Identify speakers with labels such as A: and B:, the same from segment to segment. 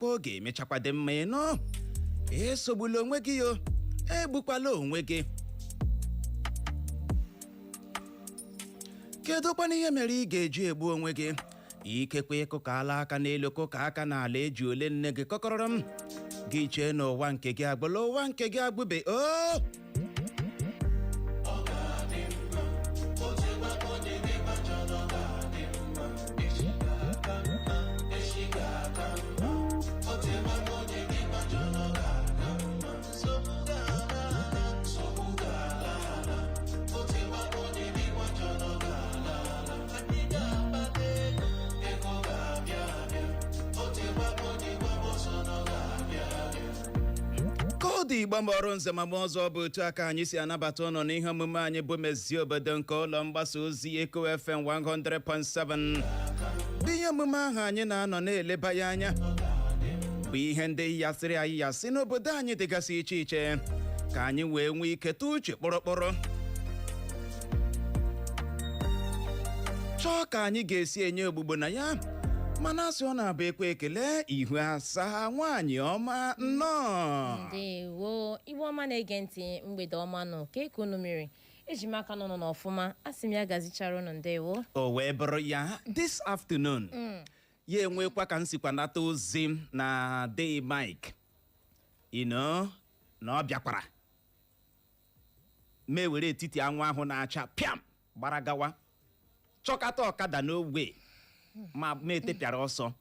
A: ka ọ ga-emechakwa dị mma ịnọ. Esogbula onwe gị yo, egbukwala onwe gị. Kedụkwana ihe mere ị ga-eji egbu onwe gị? Ikekwe ịkụkala aka n'elu kụka aka n'ala eji ole nne gị kọkọrọ m. Gị chee n'ụwa nke gị agbụla ụwa nke gị agbụbe o. Igba mọrụ nze ma ọzọ bụ otu aka anyị si anabata ụnụ n'ihe omume anyị bụ Mezie obodo nke ụlọ mgbasa ozi Eko FM 100.7. Bụ ihe omume ahụ anyị na-anọ na-eleba ya anya bụ ihe ndị yasịrị anyị yasị n'obodo anyị dịgasị iche iche ka anyị wee nwee ike tụ uche kpọrọkpọrọ chọọ ka anyị ga-esi enye ogbugbo na ya. Mana asị ọ na-abụ ekwe ekele ihu asaa nwaanyị ọma nnọọ.
B: Ndewo Igbo ọma na-ege ntị mgbede ọma nọ ka eke unu mmiri eji m aka n'ọnụ n'ọfụma asị m ya gazichara unu ndewo.
A: O wee bụrụ ya this afternoon ya enwekwa ka m sikwa nata ozi na day Mike na ọ bịakwara mee were etiti anwụ ahụ na-acha pịam gbara gawa chọkata ọkada n'ogwe ma metepịara ọsọ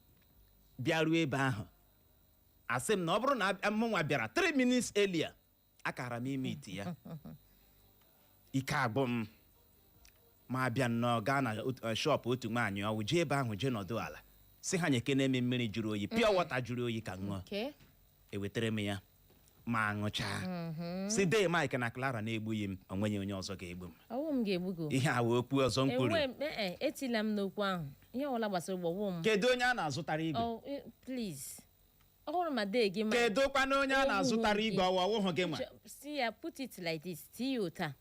A: bịaruo ebe ahụ. Asị m na ọ bụrụ na mụnwa bịara 3 minutes earlier akara m ime iti ya ike agbụ m ma bịa nnọọ gaa na shop otu nwaanyị ọwụ jee ebe ahụ jee nọdụ ala si ha nyeke na-eme mmiri jụrụ oyi pure water jụrụ oyi ka ṅụọ. Ewetara m ya ma ṅụchaa si dee Mike na Clara na-egbughị m onwenye onye ọzọ ga-egbu m.
B: Ọwụ m ga-egbugo
A: ihe a wee okwu ọzọ m kwuru.
B: Etila m n'okwu ahụ ihe ọbụla gbasara ụgbọwụ m.
A: Kedu onye a na-azụtara igwe?
B: Please ọhụrụ ma dee gị ma
A: kedu kwana onye a na-azụtara igwe ọwụhụ gị ma
B: si ya put it like this ti ya ụta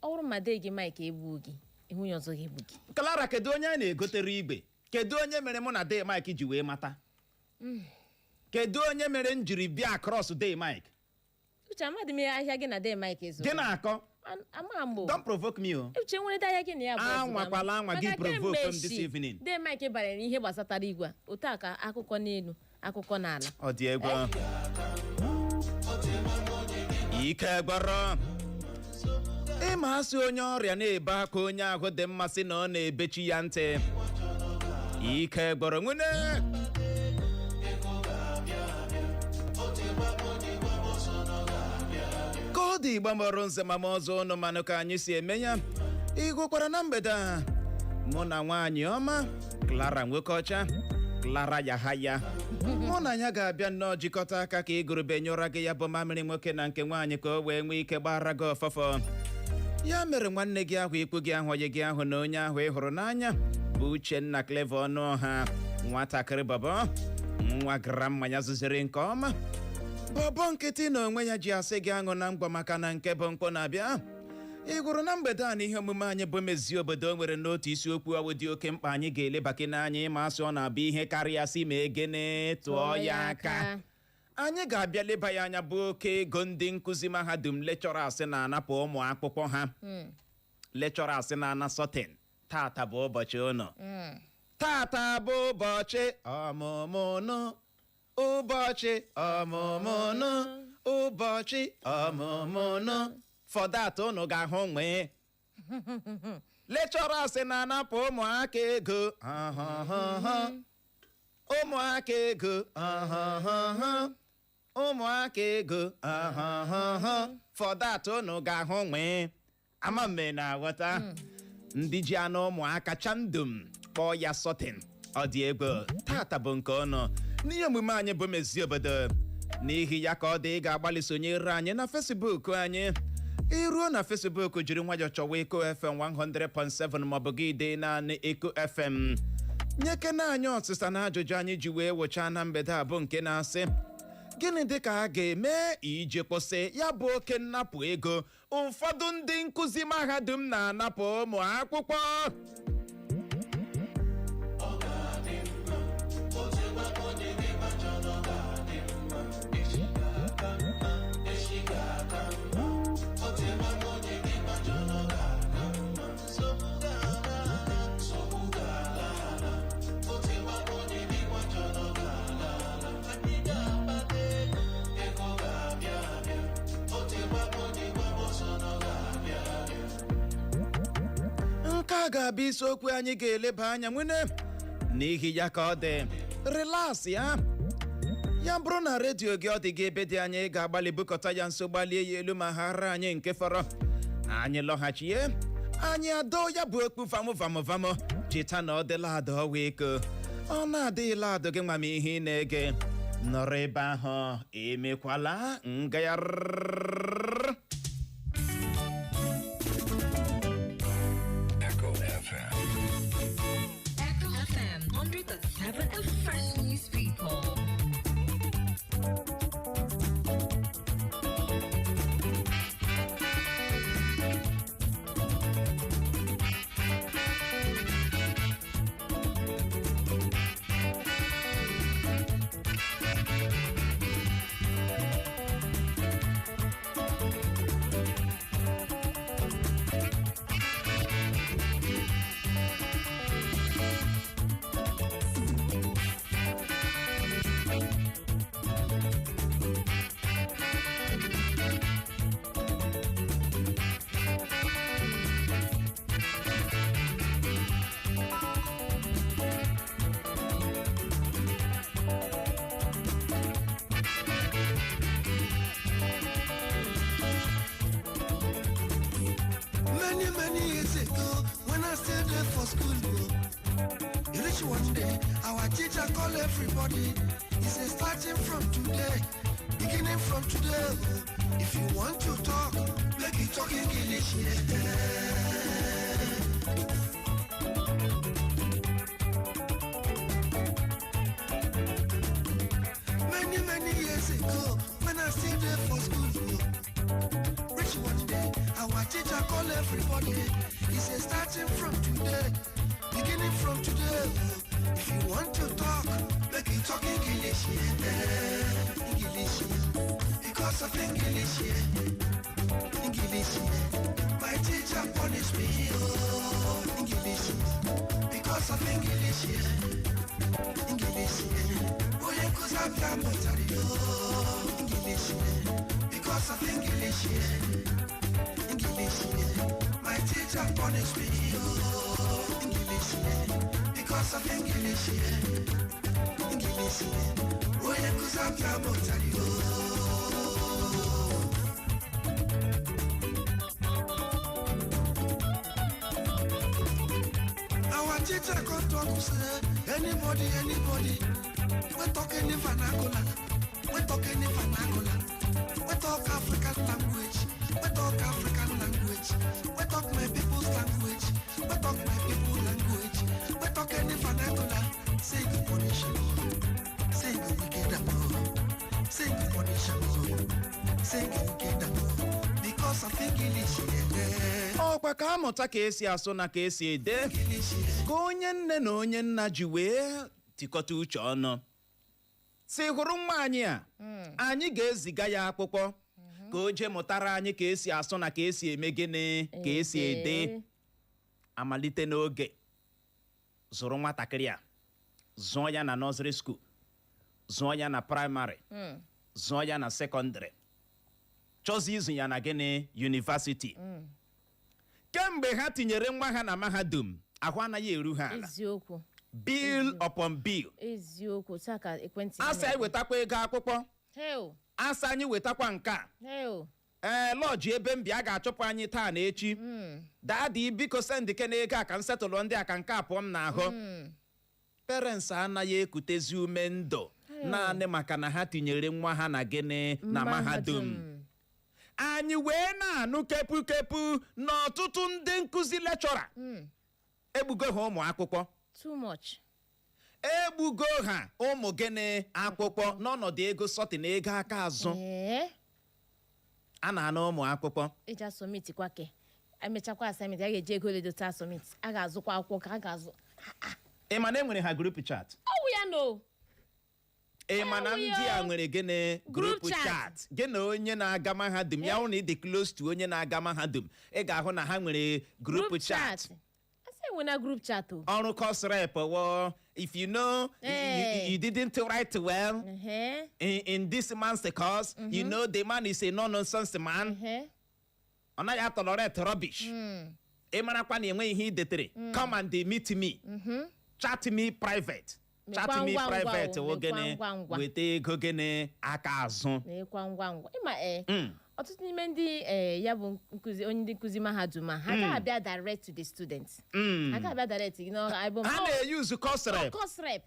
B: ọhụrụ ma dee gị Mike egbu gị enweghị ọzọ ga-egbu gị.
A: Clara kedu onye a na-egotere igwe? Kedu onye mere mụ na dee Mike ji wee mata? Kedu onye mere m jiri bịa across dee Mike?
B: Uche amadị m ahịa gị na dee Mike ezo.
A: Gị na-akọ? Don't provoke me o.
B: Uche nwere ahịa gị na ya bụ
A: anwakwala anwa gị provoke m this evening.
B: Dee Mike banyere ihe gbasatara igwe otu a ka akụkọ n'elu akụkọ n'ala.
A: Ọ dị egwu. Ike gwara ịma asị onye ọrịa na-ebe aka onye ahụ dị mmasị na ọ na-ebechi ya ntị. Ike gwara nwune ka ọ dị Igba mọrụ nze ma ọzọ ụnụ manụ ka anyị si eme ya. Ịgụkwara na mgbede a mụ na nwaanyị ọma Clara nwoke ọcha Clara Yahaya mụ na ya ga-abịa nnọọ jikọta aka ka ịgụrụbe nyụra gị ya bụ mamịrị nwoke na nke nwaanyị ka o wee nwee ike gbara gị ọfọfọ. Ya mere nwanne gị ahụ ikwu gị ahụ onye gị ahụ na onye ahụ ị hụrụ n'anya bụ Uchenna Clever Ọnụọha nwatakịrị bọbọ nwa gara mmanya zuzere nke ọma bọbọ nkịtị na onwe ya ji asị gị aṅụ na mgbọ maka na nke bụ mkpọ na-abịa. Ị gụrụ na mgbede a na ihe omume anyị bụ Mezie obodo nwere n'otu isiokwu ọwụ dị oke mkpa anyị ga-elebaki n'anya ịma asị ọ na-abụ ihe karịa sị ma egene tụọ ya aka. Anyị ga-abịa leba ya anya bụ oke ego ndị nkuzi mahadum lecturers na-anapụ ụmụ akwụkwọ ha. Lecturers na-ana sọtin tata bụ ụbọchị ụnọ. Tata bụ ụbọchị ọmụmụnụ ụbọchị ọmụmụnụ ụbọchị ọmụmụnụ for that ụnụ ga-ahụ nwee lecturers na-anapụ ụmụaka ego ụmụaka ego ụmụaka ego for that ụnụ ga-ahụ nwee ama mme na-aghọta ndị ji anụ ụmụaka chandum kpọọ ya sọtin. Ọ dị egwu tata bụ nke ọnụ n'ihe omume anyị bụ Mezie obodo. N'ihi ya ka ọ dị ị ga-agbalị sonyere anyị na Facebook anyị. Iruo na Facebook jiri nwayọọ chọwa Eko FM 100.7 maọbụ gị dee naanị Eko FM. Nyekena anyị ọsịsa na ajụjụ anyị ji wee wụchaa na mgbede a bụ nke na-asị gịnị dị ka a ga-eme iji kwụsị ya bụ oke nnapụ ego ụfọdụ ndị nkuzi mahadum na-anapụ ụmụ akwụkwọ? ya ga-abụ isiokwu anyị ga-eleba anya nwene n'ihi ya ka ọ dị relax ya bụrụ na redio gị ọ dị gị ebe dị anya ị ga-agbalị bukọta ya nso gbalie ya elu ma ghara anyị nke fọrọ anyị lọghachie anyị adọ ya bụ okpu vamụ cheta na ọ dịla ada ọwa eko ọ na-adịghịla adụ gị nwa m ihe ị na-ege nọrọ ebe ahụ emekwala ngagharị.
C: Echo FM. Echo FM 100.7 and fresh news people.
D: Everybody, he says starting from today, beginning from today. If you want to talk, make it talk English. Many years ago, when I still there for school, rich one day, our teacher called everybody. He says starting from today, beginning from today. If you want to talk, make it talk English, English, because of English, English. My teacher punished me, oh, English, because of English, English. Oh, yeah, cause I'm Tamotari, oh, English, because of English, English. My teacher punished me, oh, English. Because of English, English. Oh, yeah, cause I'm Tamotari, our teacher come talk to say, anybody, we talk any vernacular, we talk any vernacular, we talk African language, we talk African language, we talk my people's language, we talk my people's language, we talk any vernacular, say good punishment, say good wicked say good punishment, say good wicked because of English,
A: ọkwa ka amụta ka esi asụ na ka esi ede ka onye nne na onye nna ji wee tikọta uche ọnụ si hụrụ nwa anyị a anyị ga-eziga ya akwụkwọ ka o jee mụtara anyị ka esi asụ na ka esi eme gịnị ka esi ede amalite n'oge zụrụ nwatakịrị a zụọ ya na nursery school zụọ ya na primary zụọ ya na secondary chọzi izu ya na gịnị university kemgbe ha tinyere nwa ha na mahadum ahụ anaghị eru ha ala
B: eziokwu
A: bill upon bill
B: eziokwu saka ekwentị
A: asa anyị wetakwa ego akwụkwọ
B: heo
A: asa anyị wetakwa nka
B: heo
A: lọji ebe m bịa ga-achụpụ anyị taa na echi daadị biko sendike na ego a ka m setụlụ ndị a ka nke a pụọ m n'ahụ parents anaghị ekutezi ume ndụ naanị maka na ha tinyere nwa ha na gịnị na mahadum anyị wee na-anụ kepu n'ọtụtụ ndị nkuzi lekchọra egbugo ha ụmụ akwụkwọ
B: too much
A: egbugo ha ụmụ gịnị akwụkwọ n'ọnọdụ ego sọtị na ego aka azụ a na-anụ ụmụ akwụkwọ
B: eji asọmiti kwake emechakwa assignment a ga-eji ego ledota asọmiti a ga-azụkwa akwụkwọ ka a ga-azụ
A: ị ma na enwere ha group chat
B: ọwụ ya no
A: ị ma na ndị a nwere gịnị group chat gị na onye na-aga mahadum ya hụ na ị dị close to onye na-aga mahadum ị ga-ahụ na ha nwere group chat
B: when group chat
A: ọrụ course rep well, if you know you didn't write well in this month's course you know the man is a no-nonsense man ọ naghị tolerate rubbish ị marakwa na enwe ihe idetere come and meet me chat me private chat me private ogene weta ego gene aka azụ
B: na-ekwa ngwa ịma ọtụtụ n'ime ndị ya bụ nkuzi onye ndị nkuzi mahadum ha ga-abịa direct to the students ha ga-abịa direct
A: ha na-use course rep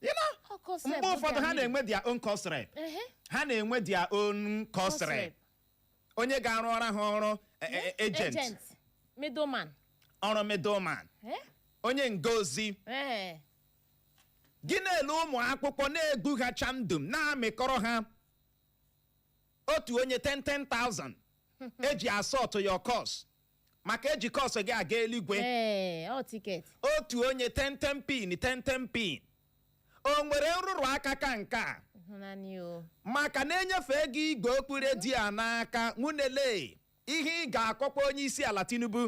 A: you know mgbe ụfọdụ ha na-enwe their own course rep ha na-enwe their own course rep onye ga-arụ ọrụ ha ọrụ agent
B: middleman
A: ọrụ middleman onye ngozi gị na-ele ụmụ akwụkwọ na-egbughacha ndụ na-amịkọrọ ha otu onye 10,000 eji assault your course maka eji course gị aga eluigwe otu onye 10 pin o nwere nrụrụ aka ka nke a maka na-enyefe gị igwe okpu redio n'aka nwunele ihe ị ga-akọkwa onye isi ala Tinubu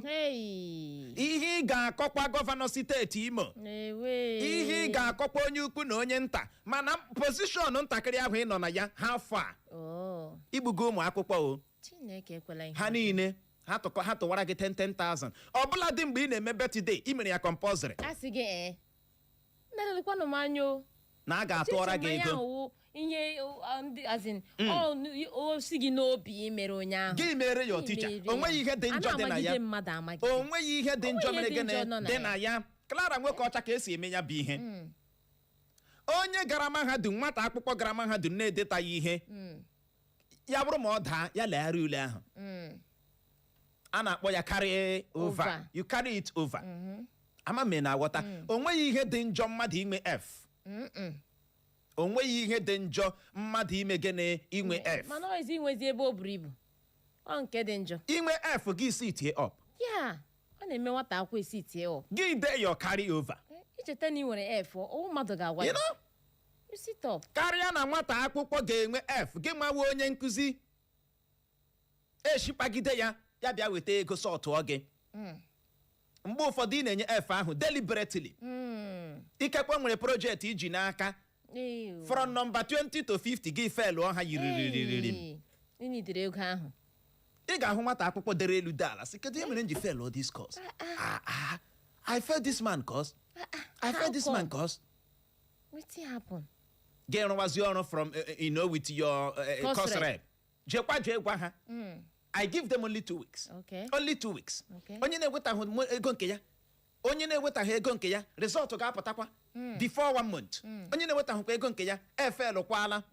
A: ihe ị ga-akọkwa gọvanọ steeti Imo ihe ị ga-akọkwa onye ukwu na onye nta mana pozishọn ntakịrị ahụ ị nọ na ya ha afọ a igbugo ụmụ akwụkwọ o ha niile ha tụwara gị 10,000 ọbụla dị mgbe ị na-eme birthday ị mere ya compulsory na a ga-atụọra gị ego
B: ihe ndị azin o si gị n'obi mere ụnyaahụ
A: gị mere ya ọtịcha onweghị ihe dị njọ dị na ya onweghị ihe dị njọ mere gị dị na ya Clara nwoke ọcha ka esi eme ya bụ ihe onye gara mahadum nwata akwụkwọ gara mahadum na-edetaghị ihe ya bụrụ ma ọ daa ya legharị ule ahụ a na-akpọ ya carry over you carry it over ama me na aghọta onweghị ihe dị njọ mmadụ inwe F onweghị ihe dị njọ mmadụ ime gịnị inwe F
B: mana ọ ezi inwezi ebe o buru ibu ọ nke dị njọ
A: inwe F gị sit up
B: ya ọ na-eme nwata akwụkwọ isi tie up
A: gị dee your carry over
B: icheta na ị nwere F ọ mmadụ ga-agwa ya you sit up
A: karịa na nwata akwụkwọ ga-enwe F gị nwawe onye nkụzi eshipagide ya bịa weta ego sọtụọ gị mgbe ụfọdụ ị na-enye F ahụ deliberately ikekwe nwere projekti iji n'aka from number 20 to 50 gị felụọ ha yiriririri
B: ịnidere ego ahụ
A: ị ga-ahụ nwata akwụkwọ dere elu dala sị kedu ihe mere nji felụọ this course I failed this man course I failed this man course
B: wetin happen
A: gị rụwazi ọrụ from with your course rep jee gwa ha I give them only 2 weeks only 2 weeks onye na-ewetaghị ego nke ya onye na-ewetaghị ego nke ya result ga-apụtakwa before 1 month onye na-ewetaghịkwa ego nke ya efel kwala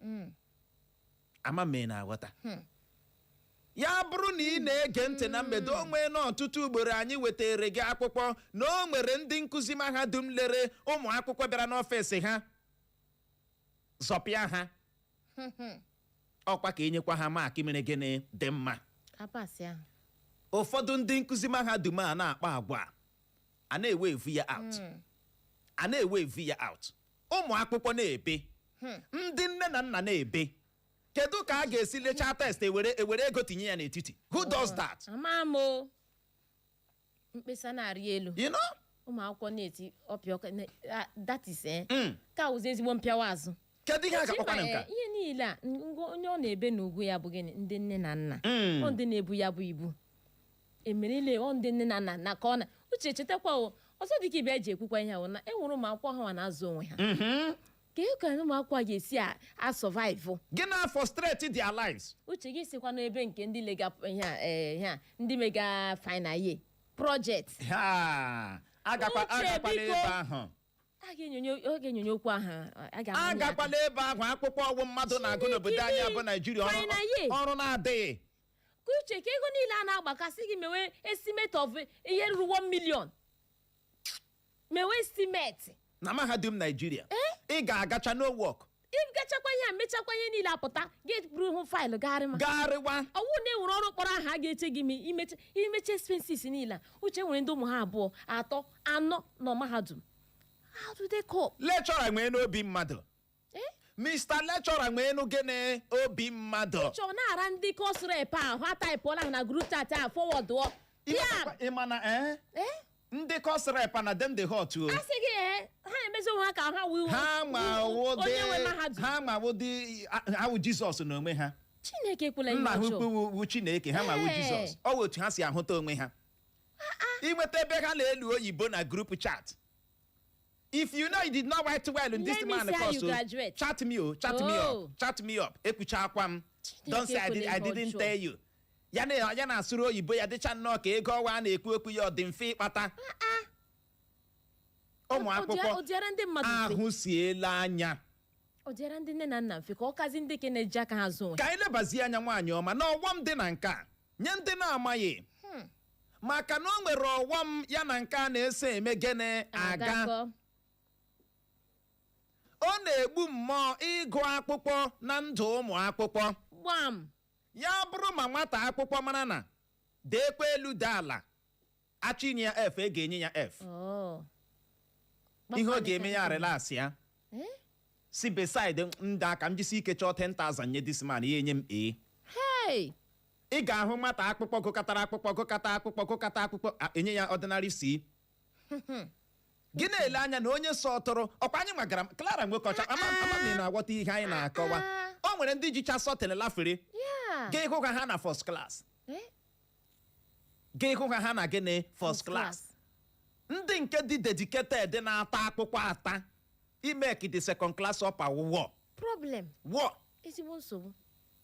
A: ama mee na aghọta ya bụrụ na ị na-ege ntị na mgbede o nwee n'ọtụtụ ugboro anyị wetara gị akwụkwọ na o nwere ndị nkụzi mahadum lere ụmụ akwụkwọ bịara n'ọfịs ha zọpịa ha ọkwa ka enyekwa ha maakị mere gịnị dị mma ụfọdụ ndị nkụzi mahadum a na-akpa agwa a na-ewevu ya out ụmụ akwụkwọ na-ebe ndị nne na nna na-ebe kedu ka a ga-esi lechaa test ewere ego tinye ya n'etiti who does that
B: amamo mkpesa na-arị elu
A: you know
B: ụmụ akwụkwọ na-eti ọpịa that is ka ụzọ ezigbo mpịawa azụ
A: kedu ihe a ga-akpọkwa na nka
B: ihe niile a onye ọ na-ebe n'ugwu ya bụ gịnị ndị nne na nna ọ ndị na-ebu ya bụ ibu emerile ọ ndị nne na nna na ka ọ na uche chetakwa ọzọ dịka ibe eji ekwukwa ihe ahụ na enwere ụmụ akwụkwọ ha na-azụ onwe ha ka ihe ka ụmụ akwụkwọ ga-esi a survive
A: gị na frustrate their lives
B: uche gị sikwa n'ebe nke ndị lega ndị mega final year project
A: agakwala ebe ahụ
B: a ga-enyonye okwu ahụ
A: agakwala ebe ahụ akwụkwọ ọgwụ mmadụ na-agụ n'obodo anyị abụ Naijiria ọrụ na-adịghị
B: ka uche ka ego niile a na-agbakasị gị mewe estimate of ihe ruru 1 million mewe estimate
A: na mahadum Naijiria ị ga-agacha no work
B: ịgachakwa ihe a mechakwa ihe niile apụta gị buru hụ faịlụ gagharịwa ọwụ na-enwere ọrụ kpọrọ aha a ga-eche gị imecha expenses niile uche nwere ndị ụmụ ha 2 3 4 nọ mahadum how do they cope
A: lecturer nwee n'obi mmadụ Mr. Lecturer nwee nụ gịnị obi mmadụ
B: chọ na-ara ndị course rep ahụ ha taịpụọla na group chat a forward
A: ịmana ndị course rep na dem dey hot o
B: asị gị ha emezi onwe ha ka ha onye nwe mahadum
A: ha ma wụ Jizọs n'onwe ha
B: Chineke ekwela ihe
A: ọjọọ nna ha ukwu Chineke ha ma wụ Jizọs ọ wụ otu ha si ahụta onwe ha inweta ebe ha na-elu oyibo na group chat. If you know you did not write well in this
B: Let me
A: man
B: see how
A: course,
B: you graduate.
A: chat me up, chat me up. Ekucha akwam. Don't say I didn't tell you. Ya na asụrụ oyibo ya dịcha nnọọ ka ego ọwa na-ekwu okwu ya ọ dị mfe ịkpata. Ụmụ akwụkwọ ahụ siela anya.
B: Ọ dịara ndị nne na nna mfe ka ọ kazi ndị ke na-eji aka ha zụ.
A: Ka anyị lebazie anya nwaanyị ọma na ọghọm dị na nke a nye ndị na-amaghị. Maka na o nwere ọghọm ya na nke a na-ese eme gịnị aga. Ọ na-egbu mmụọ ịgụ akwụkwọ na ndụ ụmụ akwụkwọ.
B: Gbam.
A: Ya bụrụ ma nwata akwụkwọ mara na deekwa elu dị ala achọ inye ya F ga-enye ya F. Ihe ọ ga-eme ya relax ya. Si beside ndị aka m jisi ike chọọ 10,000 nye this man ya enye m A.
B: Hey!
A: Ị ga-ahụ nwata akpụkpọ gụkọtara akpụkpọ enye ya ordinary C. Gị na-ele anya na onye sọtụrụ ọkwa anyị magara Clara Nwekocha ama m na-aghọta ihe anyị na-akọwa. O nwere ndị jicha sọtịrị lafere. Gị hụ ha na first class. Gị hụ ha na gịnị first class. Ndị nke dị dedicated na-ata akwụkwọ ata ime kidi second class ọpa wụwọ.
B: Problem.
A: Wọ.
B: Ezigbo nsogbu.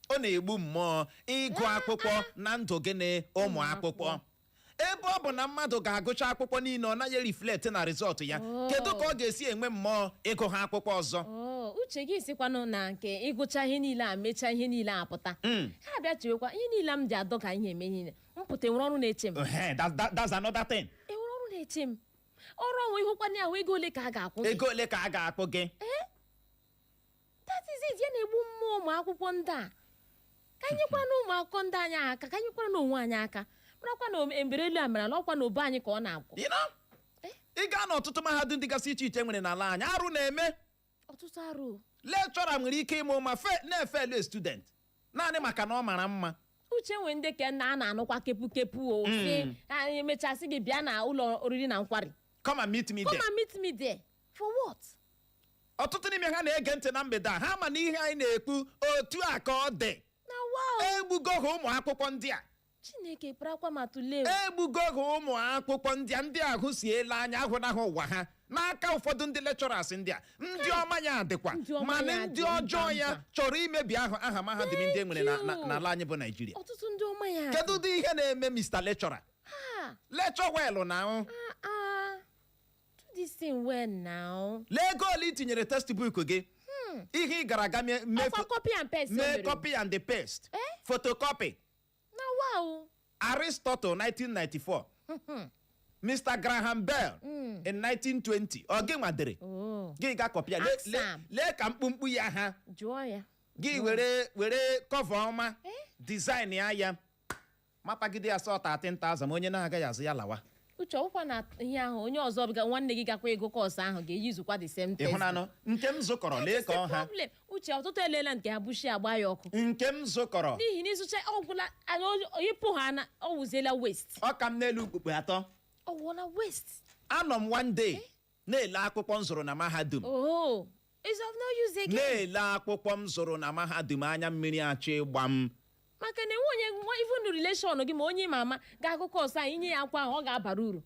A: Ọ na-egbu mmụọ ịgụ akwụkwọ na ndụ gịnị ụmụ akwụkwọ. Ebe ọ bụ na mmadụ ga-agụcha akwụkwọ niile ọ naghị reflect na result ya. Kedu ka ọ ga-esi enwe mmụọ ịgụ ha akwụkwọ ọzọ?
B: Uche gị sikwanụ na nke ịgụcha ihe niile a mechaa ihe niile apụta. Ha bịa chewekwa ihe niile m ji adọ ka ihe eme niile. Mpụta enwere ọrụ na-eche m.
A: That's another thing.
B: Enwere ọrụ na-eche m. Ọrụ ọnwa ịhụkwana ahụ ego ole ka a ga-akwụ gị?
A: Ego ole ka a ga-akwụ gị?
B: That is it. Ya na-egbu mmụọ ụmụ akwụkwọ ndị a. Ka anyị kwara na ụmụ akwụkwọ ndị anyị aka, ka anyị kwara na onwe anyị aka. Marakwa na emberelu amara na ọkwa na obo anyị ka ọ na-akwụ.
A: Ị gaa n'ọtụtụ mahadum dịgasị iche iche nwere n'ala anyị arụ na-eme.
B: Ọtụtụ arụ.
A: Lecturer nwere ike ịmụ ma na-efelu student naanị maka na ọ mara mma.
B: Uche nwe ndị ka a na-anụkwa kepu o si anyị emechasị gị bịa na ụlọ oriri na nkwari.
A: Come and meet me there.
B: Come and meet me there. For what?
A: Ọtụtụ n'ime ha na-ege ntị na mgbede a ha ma na ihe anyị na-ekwu otu a ka ọ dị.
B: Na wow.
A: Egbugo ha ụmụ akwụkwọ ndị a.
B: Chineke parakwa ma tụlee.
A: Egbugo ha ụmụ akwụkwọ ndị ahụ siela anya ahụnahụ ụwa ha n'aka ụfọdụ ndị lecturers ndị a. Ndị ọma ya dịkwa mana ndị ọjọọ ya chọrọ imebi aha mahadum ndị enwere n'ala anyị bụ Nigeria.
B: Ọtụtụ ndị ọma ya.
A: Kedu ụdị ihe na-eme Mr. Lecturer? Lecture well now.
B: Do this thing well now.
A: Lee ego ole itinyere textbook gị. Ihe ị gara aga mee
B: copy and paste.
A: Mee copy and the paste. Photocopy.
B: Na wow.
A: Aristotle 1994. Mr. Graham Bell in 1920. Ọ gị nwadere. Gị ga copy ya. Lee ka mkpumkpu ya ha.
B: Jụọ ya.
A: Gị were cover ọma design ya. Mapagide ya sọ 13,000 onye na-agaghị azụ ya lawa.
B: Uche ọkwa na ihe ahụ onye ọzọ nwanne gị gakwa ego kọọsụ ahụ ga-eyizukwa the same thing.
A: Ịhụnanụ nke m zụkọrọ lee ka ọ ha.
B: Uche ọtụtụ elela nke ha bushi agba ya ọkụ.
A: Nke m zụkọrọ.
B: N'ihi na ịzụcha ọgwụla oyipụ ha na ọ wụziela waste.
A: Ọ ka m n'elu ukpukpe atọ.
B: Ọ wụla waste.
A: Anọ m one day na-ele akwụkwọ m zụrụ na mahadum.
B: Oh, is of no use again.
A: Na-ele akwụkwọ m zụrụ na mahadum anya mmiri achọ ịgba m.
B: Maka na enwe even relation gị ma onye ma ama ga-agụ kọọsụ anyị inye ya akwa ahụ ọ ga-abara uru.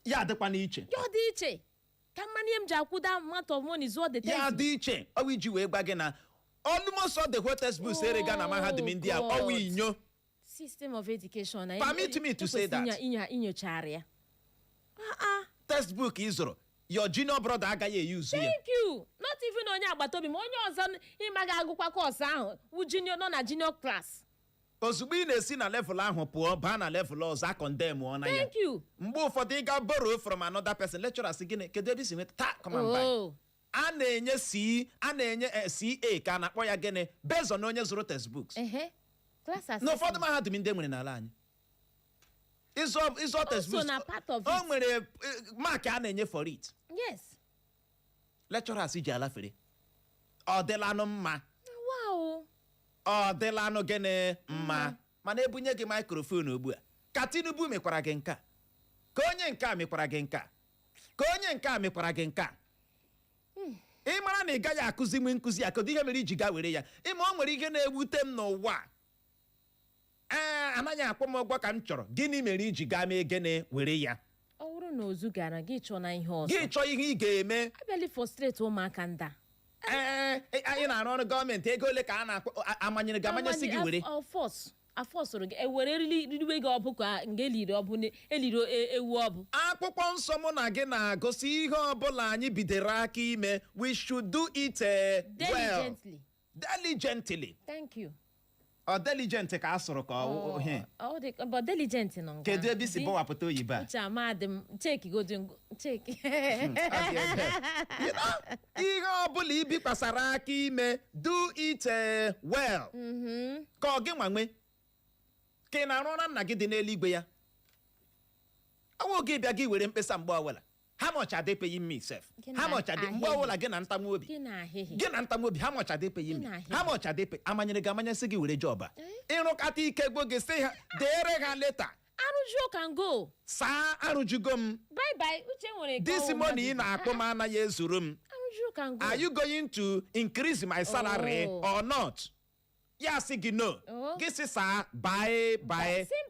A: Ya dịkwa n'iche.
B: Ya dị iche. Ka mmanụ ihe m ji akwụda amount of money zụọ the
A: textbook. Ya dị iche. Ọwụ iji wee gwa gị na almost all the whole textbooks erega na mahadum ndị a ọwụ inyo.
B: System of education.
A: Permit me to say that.
B: Inyochara ya.
A: Textbook ị zụrụ your junior brother agaghị eyuzu ya.
B: Thank you. Not even onye agbata obi ma onye ọzọ ịmaghị agụkwa kọọsụ ahụ wụ junior nọ na junior class.
A: Ozugbo ị na-esi na level ahụ pụọ baa na level ọzọ condemn ọ na ya.
B: Thank you.
A: Mgbe ụfọdụ ị ga borrow from another person lecturer sị gịnị kedu ebe isi nweta taa come and buy. A na-enye CA ka a na-akpọ ya gịnị based on onye zụrụ textbooks. N'ụfọdụ mahadum ndị nwere n'ala anyị. Ịzụ textbooks o nwere mark a na-enye for it.
B: Yes.
A: Lecturers ji alafere. Ọ dịlanụ mma.
B: Wow.
A: Ọ dịlanụ gịnị mma mana ebunye gị microphone ugbu a ka Tinubu mekwara gị nka ka onye nke a mekwara gị nka ka onye nke a mekwara gị nka ị mara na ị gaghị akụzi nwe nkụzi a kedu ihe mere iji gaa were ya ịma o nwere ihe na-ewute m n'ụwa anaghị akwụ m ụgwọ ka m chọrọ, gịnị mere iji gaa mee gịnị were ya?
B: ọ bụrụ na ozu gara gị chọọ na ihe ọzọ
A: Gị chọọ ihe ị ga-eme.
B: abịala frustrate ụmụaka nda
A: Anyị na-arụ ọrụ gọọmenti, ego ole ka a na-akpọ amanyere gị amanyesị gị were?
B: afọsụrụ gị ewere ririwe gị ọbụ ka nga eliri ewu ọbụ.
A: Akwụkwọ nsọ mụ na gị na-agụsị ihe ọbụla anyị bidoro aka ime, we should do it well. Diligently.
B: Thank you.
A: Ọ diligent ka a sụrụ ka ọ ihe.
B: Ọ dị but diligent nọ nga.
A: Kedu ebe isi bọwapụta oyibo a?
B: Uche amadị m cheki godin cheki.
A: Ihe ọbụla ibikwasara aka ime, do it well. Ka ọ gị nwanwe ka ị na-arụ ọrụ nna gị dị n'eluigwe ya. Ọwụ gị bịa gị were mkpesa mgbe ọbụla. How much are they paying me sef? How much are they mgbe ọbụla gị na ntamu obi? Gị na ntamu obi, how much are they paying me? How much are they pay? Amanyere gị amanyesị gị were jọba. Ịrụkata ike gbo gị sị ha deere ha leta.
B: Arụjuo can go.
A: Saa arụjugo m.
B: Bye bye. Uche nwere
A: This money ị na-akpọ m anaghị ezuru m.
B: Arụjuo can go.
A: Are you going to increase my salary or not? Ya sị gị no. Gị sị saa bye.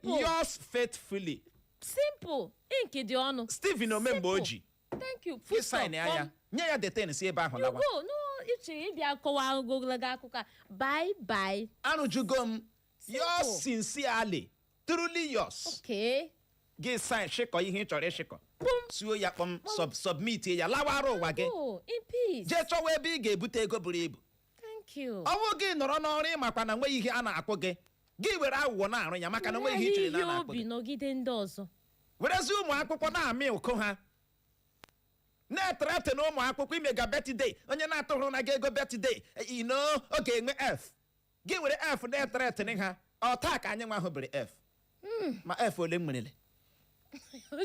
A: Yours faithfully.
B: Simple. Ink dị ọnụ.
A: Stephen Omemgbe Oji.
B: Thank you.
A: Gị sign ya. Nye ya detain si ebe ahụ lawa.
B: You go. No, iche ịbịa kọwa ogologo akụkọ. Bye.
A: Arụjugo m. Yours sincerely. Truly yours.
B: Okay.
A: Gị sign shịkọ ihe ị chọrọ ịshịkọ. Suo ya kpọm submit ya lawara ụwa gị.
B: Oh, in peace.
A: Jee chọwa ebe ị ga-ebute ego buru ibu.
B: Thank you.
A: Ọwụ gị nọrọ n'ọrụ ịmakwa na nweghị ihe a na-akpọ gị. Gị were aghụghọ na-arụ ya maka na nweghị ihe ichere na a na-akpọ gị.
B: Nọgide ndị ọzọ.
A: Werezi ụmụ akwụkwọ na-amị ụkụ ha. Na-eterete na ụmụ akwụkwọ imega birthday, onye na-atụrụ na gị ego birthday, ọ ga-enwe F. Gị were F na-eterete ha. Ọ taa ka anyị nwa ahụ bere F. Ma F ole m nwerele?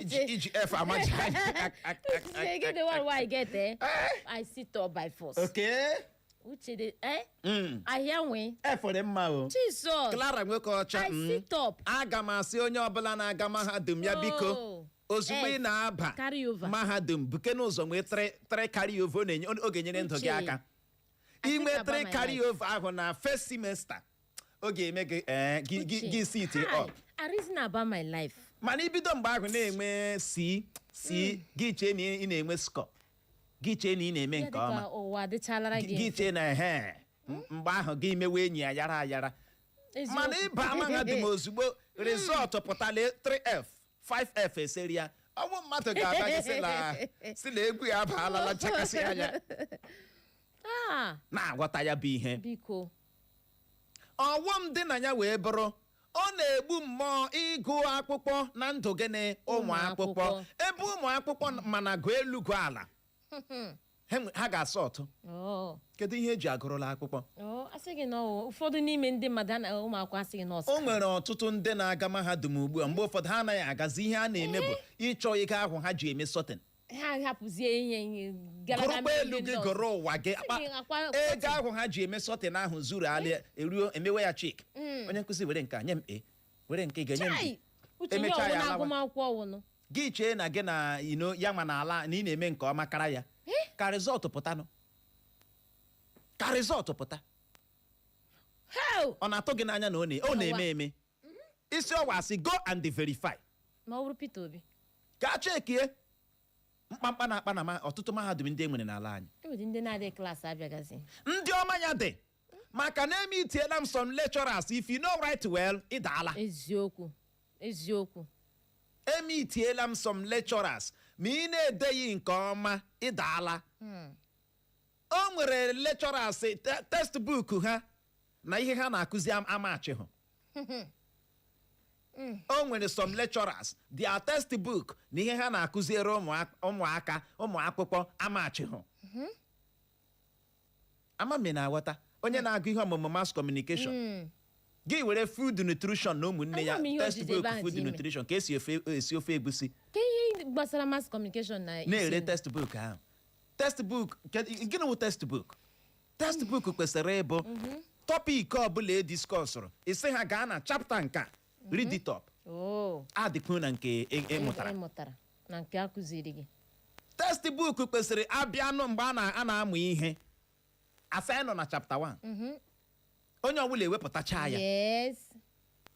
A: Iji F amaji anyị.
B: Get the one why I get there. I sit up by force.
A: Okay.
B: Uche de ahịa nwe.
A: F ole mma o.
B: Jesus.
A: Clara nwoke ọcha.
B: I sit up.
A: Aga m asị onye ọbụla na-aga mahadum ya biko. Ozugbo ị na-aba mahadum buke n'ụzọ nwee 3 carry over ọ ga-enyere ndụ gị aka. Inwe 3 carry over ahụ na first semester ọ ga-eme gị sit up.
B: I reason about my life.
A: Mana ibido mgbe ahụ na-enwe C gị chee na ị na-enwe score. Gị chee na ị na-eme nke ọma.
B: Ụwa dịchalara gị.
A: Gị chee na mgbe ahụ gị mewe enyi ya yara. Mana ịba mahadum ozugbo resọtụ pụtara 3F 5F eseri ya. Ọnwụ mmadụ ga-aba gị si na egwu ya abaalala nchakasị anya. Na-aghọta ya bụ ihe.
B: Biko.
A: Ọghọm dị na ya wee bụrụ ọ na-egbu mmụọ ịgụ akwụkwọ na ndụ gịnị ụmụ akwụkwọ. Ebe ụmụ akwụkwọ mana gụọ elu gụọ ala. Ha ga-asọ ọtụ. Kedu ihe eji agụrụla akwụkwọ?
B: Asị gị na ụfọdụ n'ime ndị mmadụ na ụmụ akwụkwọ asị gị na
A: o nwere ọtụtụ ndị na-aga mahadum ugbu a mgbe ụfọdụ ha anaghị agazi ihe a na-eme bụ ịchọ ego ahụ ha ji eme sọtin.
B: Ha hapụzie ihe
A: gụrụgba elu gị gụrụ ụwa gị ego ahụ ha ji eme sọtin ahụ zuru ala eruo emewe ya chik. Onye nkụzi were nke nye m were nke ga-enye m emechaa ya alawa. Gị chee na gị na ya ma na ala na ị na-eme nke ọma kara ya ka rizọtụ pụtanụ. Ka rizọtụ pụta. Ọ na-atụ gị n'anya na ọ na-eme eme. Isi ọwa asị go and verify.
B: Ma ọ bụrụ Peter Obi.
A: Ka a chekie mkpamkpa na-akpa na ọtụtụ mahadum ndị enwere n'ala anyị.
B: Enwere ndị na-adị klaasị abịagazi.
A: Ndị ọma ya dị maka na eme itiela m some lecturers if you know right well ịdaala.
B: Eziokwu.
A: Eme itiela m some lecturers ma ị na-edeghị nke ọma ịdaala. O nwere lecturers textbook ha na ihe ha na-akụzi amachihụ. O nwere some lecturers their textbook na ihe ha na-akụziere ụmụaka ụmụ akwụkwọ amachihụ. Amami na-aghọta onye na-agụ ihe ọmụmụ mass communication. Gị were food nutrition na ụmụnne ya textbook food nutrition ka esi ofe egusi.
B: Ka ihe gbasara mass communication
A: na-ere textbook ahụ. Textbook gịnị wụ textbook? Textbook kwesịrị ịbụ topic ọbụla ediskọsụrụ isi ha gaa na chapter nka read it up. Adịkwu na nke ịmụtara
B: na nke akụziri gị.
A: Textbook kwesịrị abịanụ mgbe a na-amụ ihe asa nọ na chapter 1. Onye ọbụla ewepụtacha ya.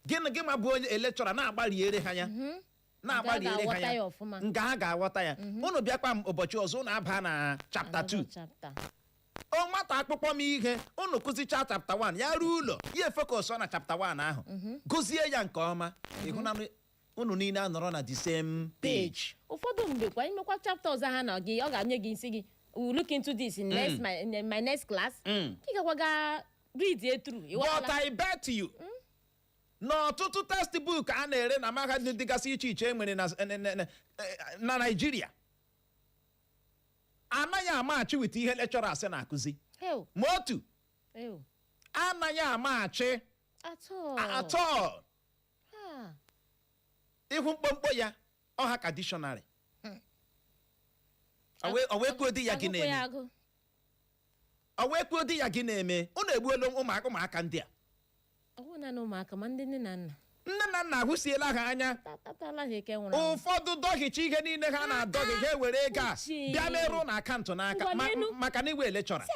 A: gị ma bụ onye lecturer na-agbaliere ha ya na-agbaliere ha ya nga ha ga-aghọta ya unu bịakwa m ụbọchị ọzọ unu aba na chapter 2 o nwata akpụkpọ m ihe unu kụzicha chapter 1 ya ruo ụlọ ya focus na chapter 1 ahụ gụzie ya nke ọma ịhụ na unu niile anọrọ na the same page.
B: ụfọdụ mgbe kwa imekwa chapter ọzọ ha na gị ọ ga-nye gị isi gị look into this in my next class ị gakwa ga read it through.
A: But I bet you n'ọtụtụ textbook a na-ere na mahadum dịgasị iche iche enwere na Nigeria anaghị amachi with ihe lecturer asị na-akụzi ma otu anaghị amachi at all. Ihu mkpọmkpọ ya ọha ka dictionary ọwekwuo di ya gị na-eme ọwekwuo di ya gị na-eme unu egbuola ụmụaka ndị a
B: ụmụaka ma ndị nne na nna
A: ahụsiela ha anya ụfọdụ dọhicha ihe niile ha na-adọghị ha ewere ego a bịa merụ na akaụntụ n'aka maka na iwe lecturer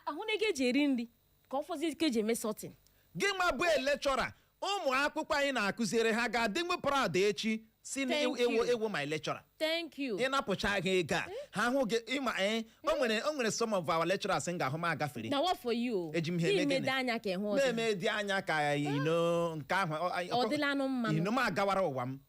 B: ahụ na ego eji eri nri ka ọ fọzie ike eji eme sọtin
A: gị ma bụ lecturer ụmụ akwụkwọ anyị na-akụziri ha ga-adịnwe proud echi si na ewu my lecturer.
B: Thank you.
A: Ịnapụcha ha ego a ha hụ gị ịma o nwere some of our lecturers ga-ahụ m agafere.
B: Na what for you?
A: Eji m ha
B: eme anya ka ịhụ ọzọ.
A: Na-eme dị anya ka nke ahụ
B: ọ dịla anụ mma
A: m agawara ụwa m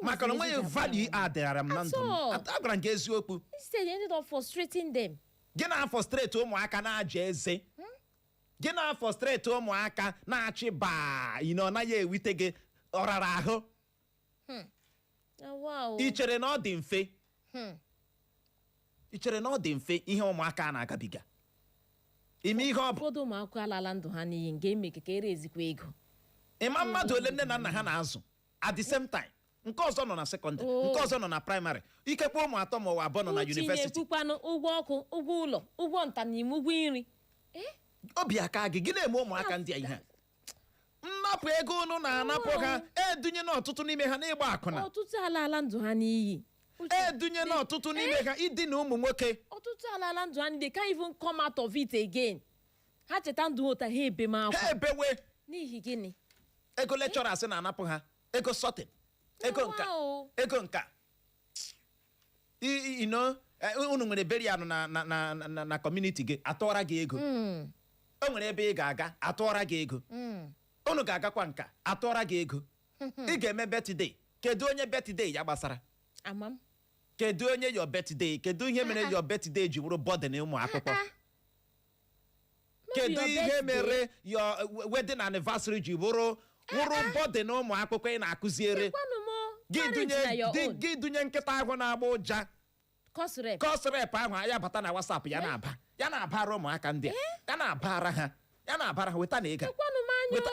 A: maka na onweghị value adịghara m na ndụ m. Agwara m gị eziokwu.
B: Instead you ended up frustrating them.
A: Gị na-frustrate ụmụaka na-aja eze. Gị na-frustrate ụmụaka na-achị baa naghị ewite gị ọrara ahụ. I chere na ọ dị mfe ihe ụmụaka na-agabiga ime ihe ọ bụ
B: ụfọdụ ụmụakwụkwọ alala ndụ ha n'iyi nga eme ka ere ezikwa ego.
A: Ịma mmadụ ole nne na nna ha na-azụ at the same time nke ọzọ nọ na secondary nke ọzọ nọ na primary ikekwe ụmụ atọ ma ọ abụọ nọ na university.
B: Uche ụgwọ ọkụ ụgwọ ụlọ ụgwọ ntanime ụgwọ nri
A: obi aka gị na-eme ụmụaka ndị a ihe nnapụ ego unu na-anapụ ha edunye na ọtụtụ n'ime ha n'ịgba akwụna.
B: Ọtụtụ ala ndụ ha n'iyi
A: edunye na ọtụtụ n'ime ha idina ụmụ nwoke.
B: Ọtụtụ ala ndụ ha they can't even come out of it again. Ha cheta ndụ ụta ha ebe m akwa.
A: Ha ebewe
B: n'ihi gịnị?
A: Ego lecturers na-anapụ ha ego sorting ego nka unu nwere burial na community gị atụọra gị ego o nwere ebe ị ga-aga atụọra gị ego unu ga-agakwa nka atụọra gị ego ị ga-eme birthday kedu onye birthday ya gbasara kedu onye your birthday kedu ihe mere your birthday ji bụrụ burden ụmụ akwụkwọ kedu ihe mere your wedding anniversary ji bụrụ burden ụmụ akwụkwọ ị na-akụziere gị dunye nkịta ahụ na-agba ụja kọsrep ahụ ya bata na WhatsApp ya na-abara ụmụaka ndị a ya na-abara ha weta na ego weta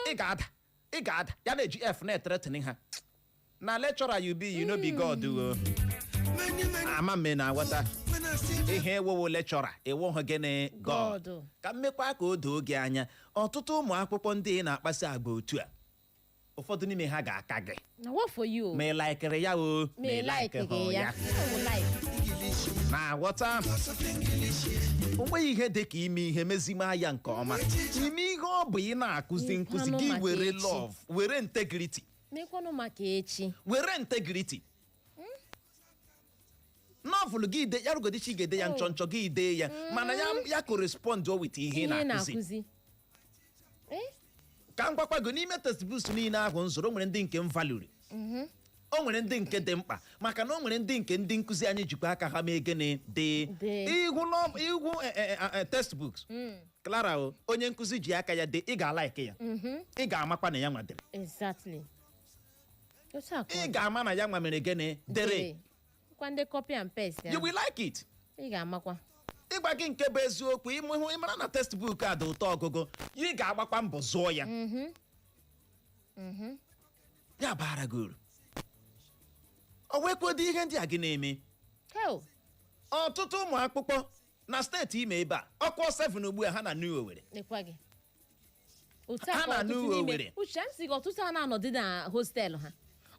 A: ị ga-ada ya na-eji f na-etretin ha na lecturer you be God ama mme na weta ihe ewowo lecturer ewoghị gịnị God ka mmekwa ka o doo gị anya ọtụtụ ụmụ akwụkwọ ndị na-akpasị agba otu a ụfọdụ n'ime ha ga-aka gị ma ị laikere ya ma ị laikere ya na ghọta onweghị ihe dị ka ime ihe mezima ya nke ọma ime ihe ọ bụ ị na-akụzi nkụzi gị were love were integrity were integrity novel gị ide ya rugodichi ga-ede ya nchọnchọ gị ide ya mana ya correspond with ihe na-akụzi ka m gwakwa gị n'ime textbooks niile ahụ nzoro nwere ndị nke m valuri o nwere ndị nke dị mkpa maka na o nwere ndị nke ndị nkụzi anyị jikwa aka ha mee gịnị dị ihu textbooks Clara onye nkụzi ji aka ya dị ị ga-alaiki ya ị ga-amakwa na ya nwadere ị ga-ama na ya nwa mere gịnị dere you will like it ịgwa gị nke bụ eziokwu ịmara na textbook a dị ụtọ ọgụgụ ị ga-agbakwa mbọ zụọ ya ya bara gị uru o wekwedo ihe ndị a gị na-eme ọtụtụ ụmụ akwụkwọ na steeti ime ebe a ọkụ 7 ugbu a ha na New Owerri ha na New Owerri
B: uche nsị gị ọtụtụ ha na-anọdị na hostelụ ha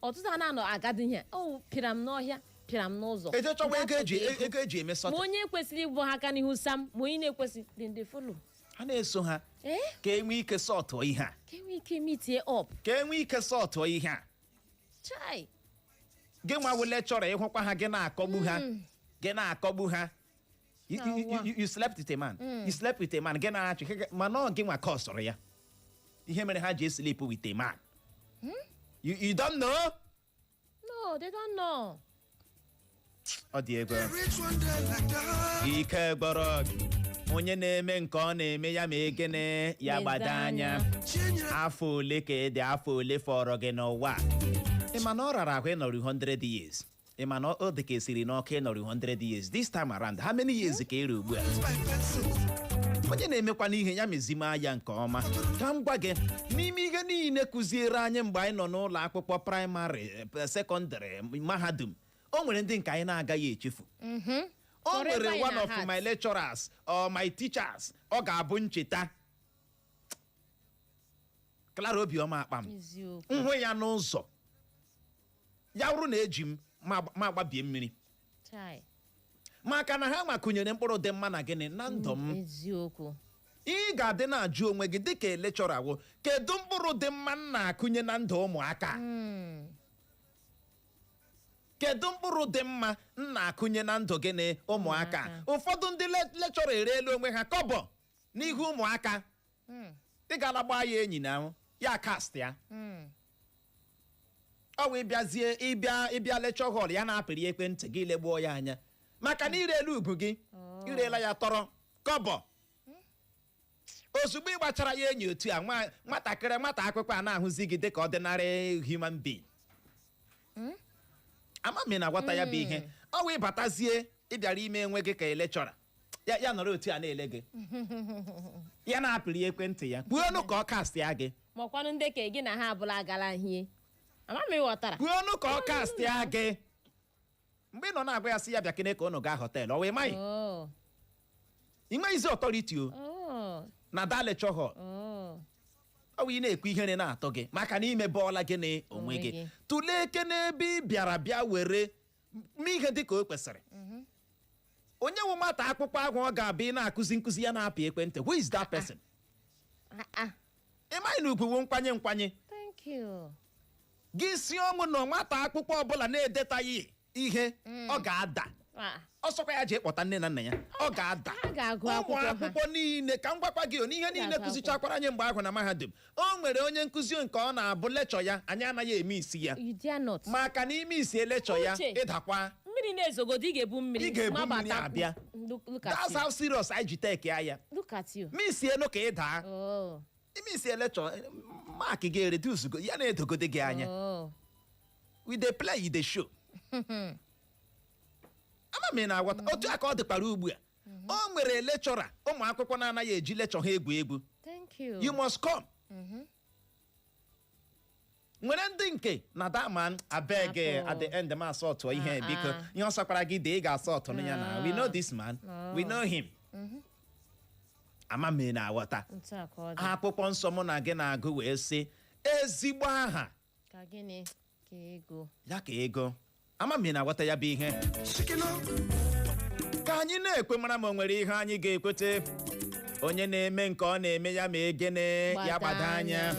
B: ọtụtụ ha na-anọ agadi ihe pịara m n'ọhịa pịara m n'ụzọ
A: eje chọwa ego eji eme sọtị
B: ma onye kwesịrị ịbụ ha aka n'ihu sam ma onye na-ekwesị dị folo
A: ha na-eso ha ka enwe ike sọtụọ ihe a
B: ka enwe ike mitie up
A: ka enwe ike sọtụọ ihe a
B: chai
A: gị nwa wụ lecturer ịhụkwa ha gị na-akọgbu ha gị na-akọgbu ha you slept with a man you slept with a man gị na-achị mana ọ gị nwa ka ọ sọrọ ya ihe mere ha ji sleep with a man you don't know
B: no they don't know
A: ọ dị ego
D: Rich one day like that.
A: ike gbọrọ onye na-eme nke ọ na-eme ya ma egene ya gbado anya afọ ole ka ị dị afọ ole fọrọ gị n'ụwa ị ma na ọ rara ahụ ịnọrọ 100 years ị ma na ọ dị ka esiri n'ọkụ ịnọrọ 100 years this time around how many years ka ị ugbu a
D: My pencil.
A: onye na-emekwa n'ihe ya mezime ya nke ọma ka m gwa gị n'ime ihe niile kụziere anyị mgbe anyị nọ n'ụlọ akwụkwọ praịmarị sekọndịrị mahadum o nwere ndị nke anyị na-agaghị echefu o nwere one of my lecturers or my teachers ọ ga-abụ ncheta Clara Obioma akpa m nhụ ya n'ụzọ ya bụrụ na eji m ma agbabie mmiri maka na ha makụnyere mkpụrụ dị mma na gịnị na ndụ m
B: eziokwu
A: ị ga-adị na-ajụ onwe gị dịka lecturer wụ kedu mkpụrụ dị mma m na-akụnye na ndụ ụmụaka kedu mkpụrụ dị mma m na-akụnye na ndụ gị na ụmụaka ụfọdụ ndị lecturer ereela onwe ha kọbọ n'ihu ụmụaka ị ga-ala gbaa ya enyi na ya kast ya ọ wụ ịbịa lecture hall ya na-apịrị ekwentị gị legbuo ya anya maka na irela ugwu gị irela ya tọrọ kọbọ ozugbo ị gbachara ya enyi otu a nwata akwụkwọ a na-ahụzi gị dịka ordinary human being ama m na-agwata ya bụ ihe ọ wụ ịbatazie ịbịara ime enwe gị ka lecturer ya nọrọ otu a na-ele gị ya na-apịrị ekwentị ya kwuonu ka ọ kast ya gị
B: makwanụ ndị ka gị na ha abụla agala hie ama m ịghọtara
A: kwuonu ka ọ kast ya gị mgbe ị nọ na-agwa ya sị ya bịa kene ka unu gaa họteelụ ọ wee maghị ị nweghịzi ọtọriti o na da lecture hall ọ wụ ị na-ekwu ihere na-atọ gị maka na imebọọla gị na onwe gị tụlee eke n'ebe ị bịara bịa were mee ihe dị ka o kwesịrị onye nwe nwata akwụkwọ ahụ ọ ga-abịa ị na-akụzi nkụzi ya na-apị ekwentị who is that person ị maghị na ugwu nkwanye
B: thank you
A: gị si ọnwụ na nwata akwụkwọ ọbụla na-edetaghị ihe ọ ga-ada ọsọkwa ya ji kpọta nne na nna ya ọ ga-ada ụmụ akwụkwọ niile ka m gwakwa gị n'ihe niile kụzichakwara anyị mgbe ahụ na mahadum o nwere onye nkụzi nke ọ na-abụ lechọ ya anyị anaghị eme isi ya maka na ime isi lechọ ya ịdakwa
B: mmiri na-ezogodo ị ga-ebu mmiri
A: abịa that's how serious anyị ji take ya misi elu ka ị daa ime isi lechọ mark gị reduce go ya na-edogode gị anya we dey play you dey show ama m na-agwata otu aka ọ dịkwara ugbu a o nwere lecturer ụmụ akwụkwọ na-anaghị eji lecture ha egwu you must come nwere ndị nke na daman abeg at the end ma asọtụ ihe biko ihe ọ sọkwara gị dị ị ga-asọtụ ya na we know this man we know him ama m na-aghọta akwụkwọ nsọ mụ na gị na-agụ wee sị ezigbo aha ya ka ego ama m na-aghọta ya bụ ihe ka anyị na-ekwe mara ma o nwere ihe anyị ga-ekwete onye na-eme nke ọ na-eme ya ma egene ya gbado anya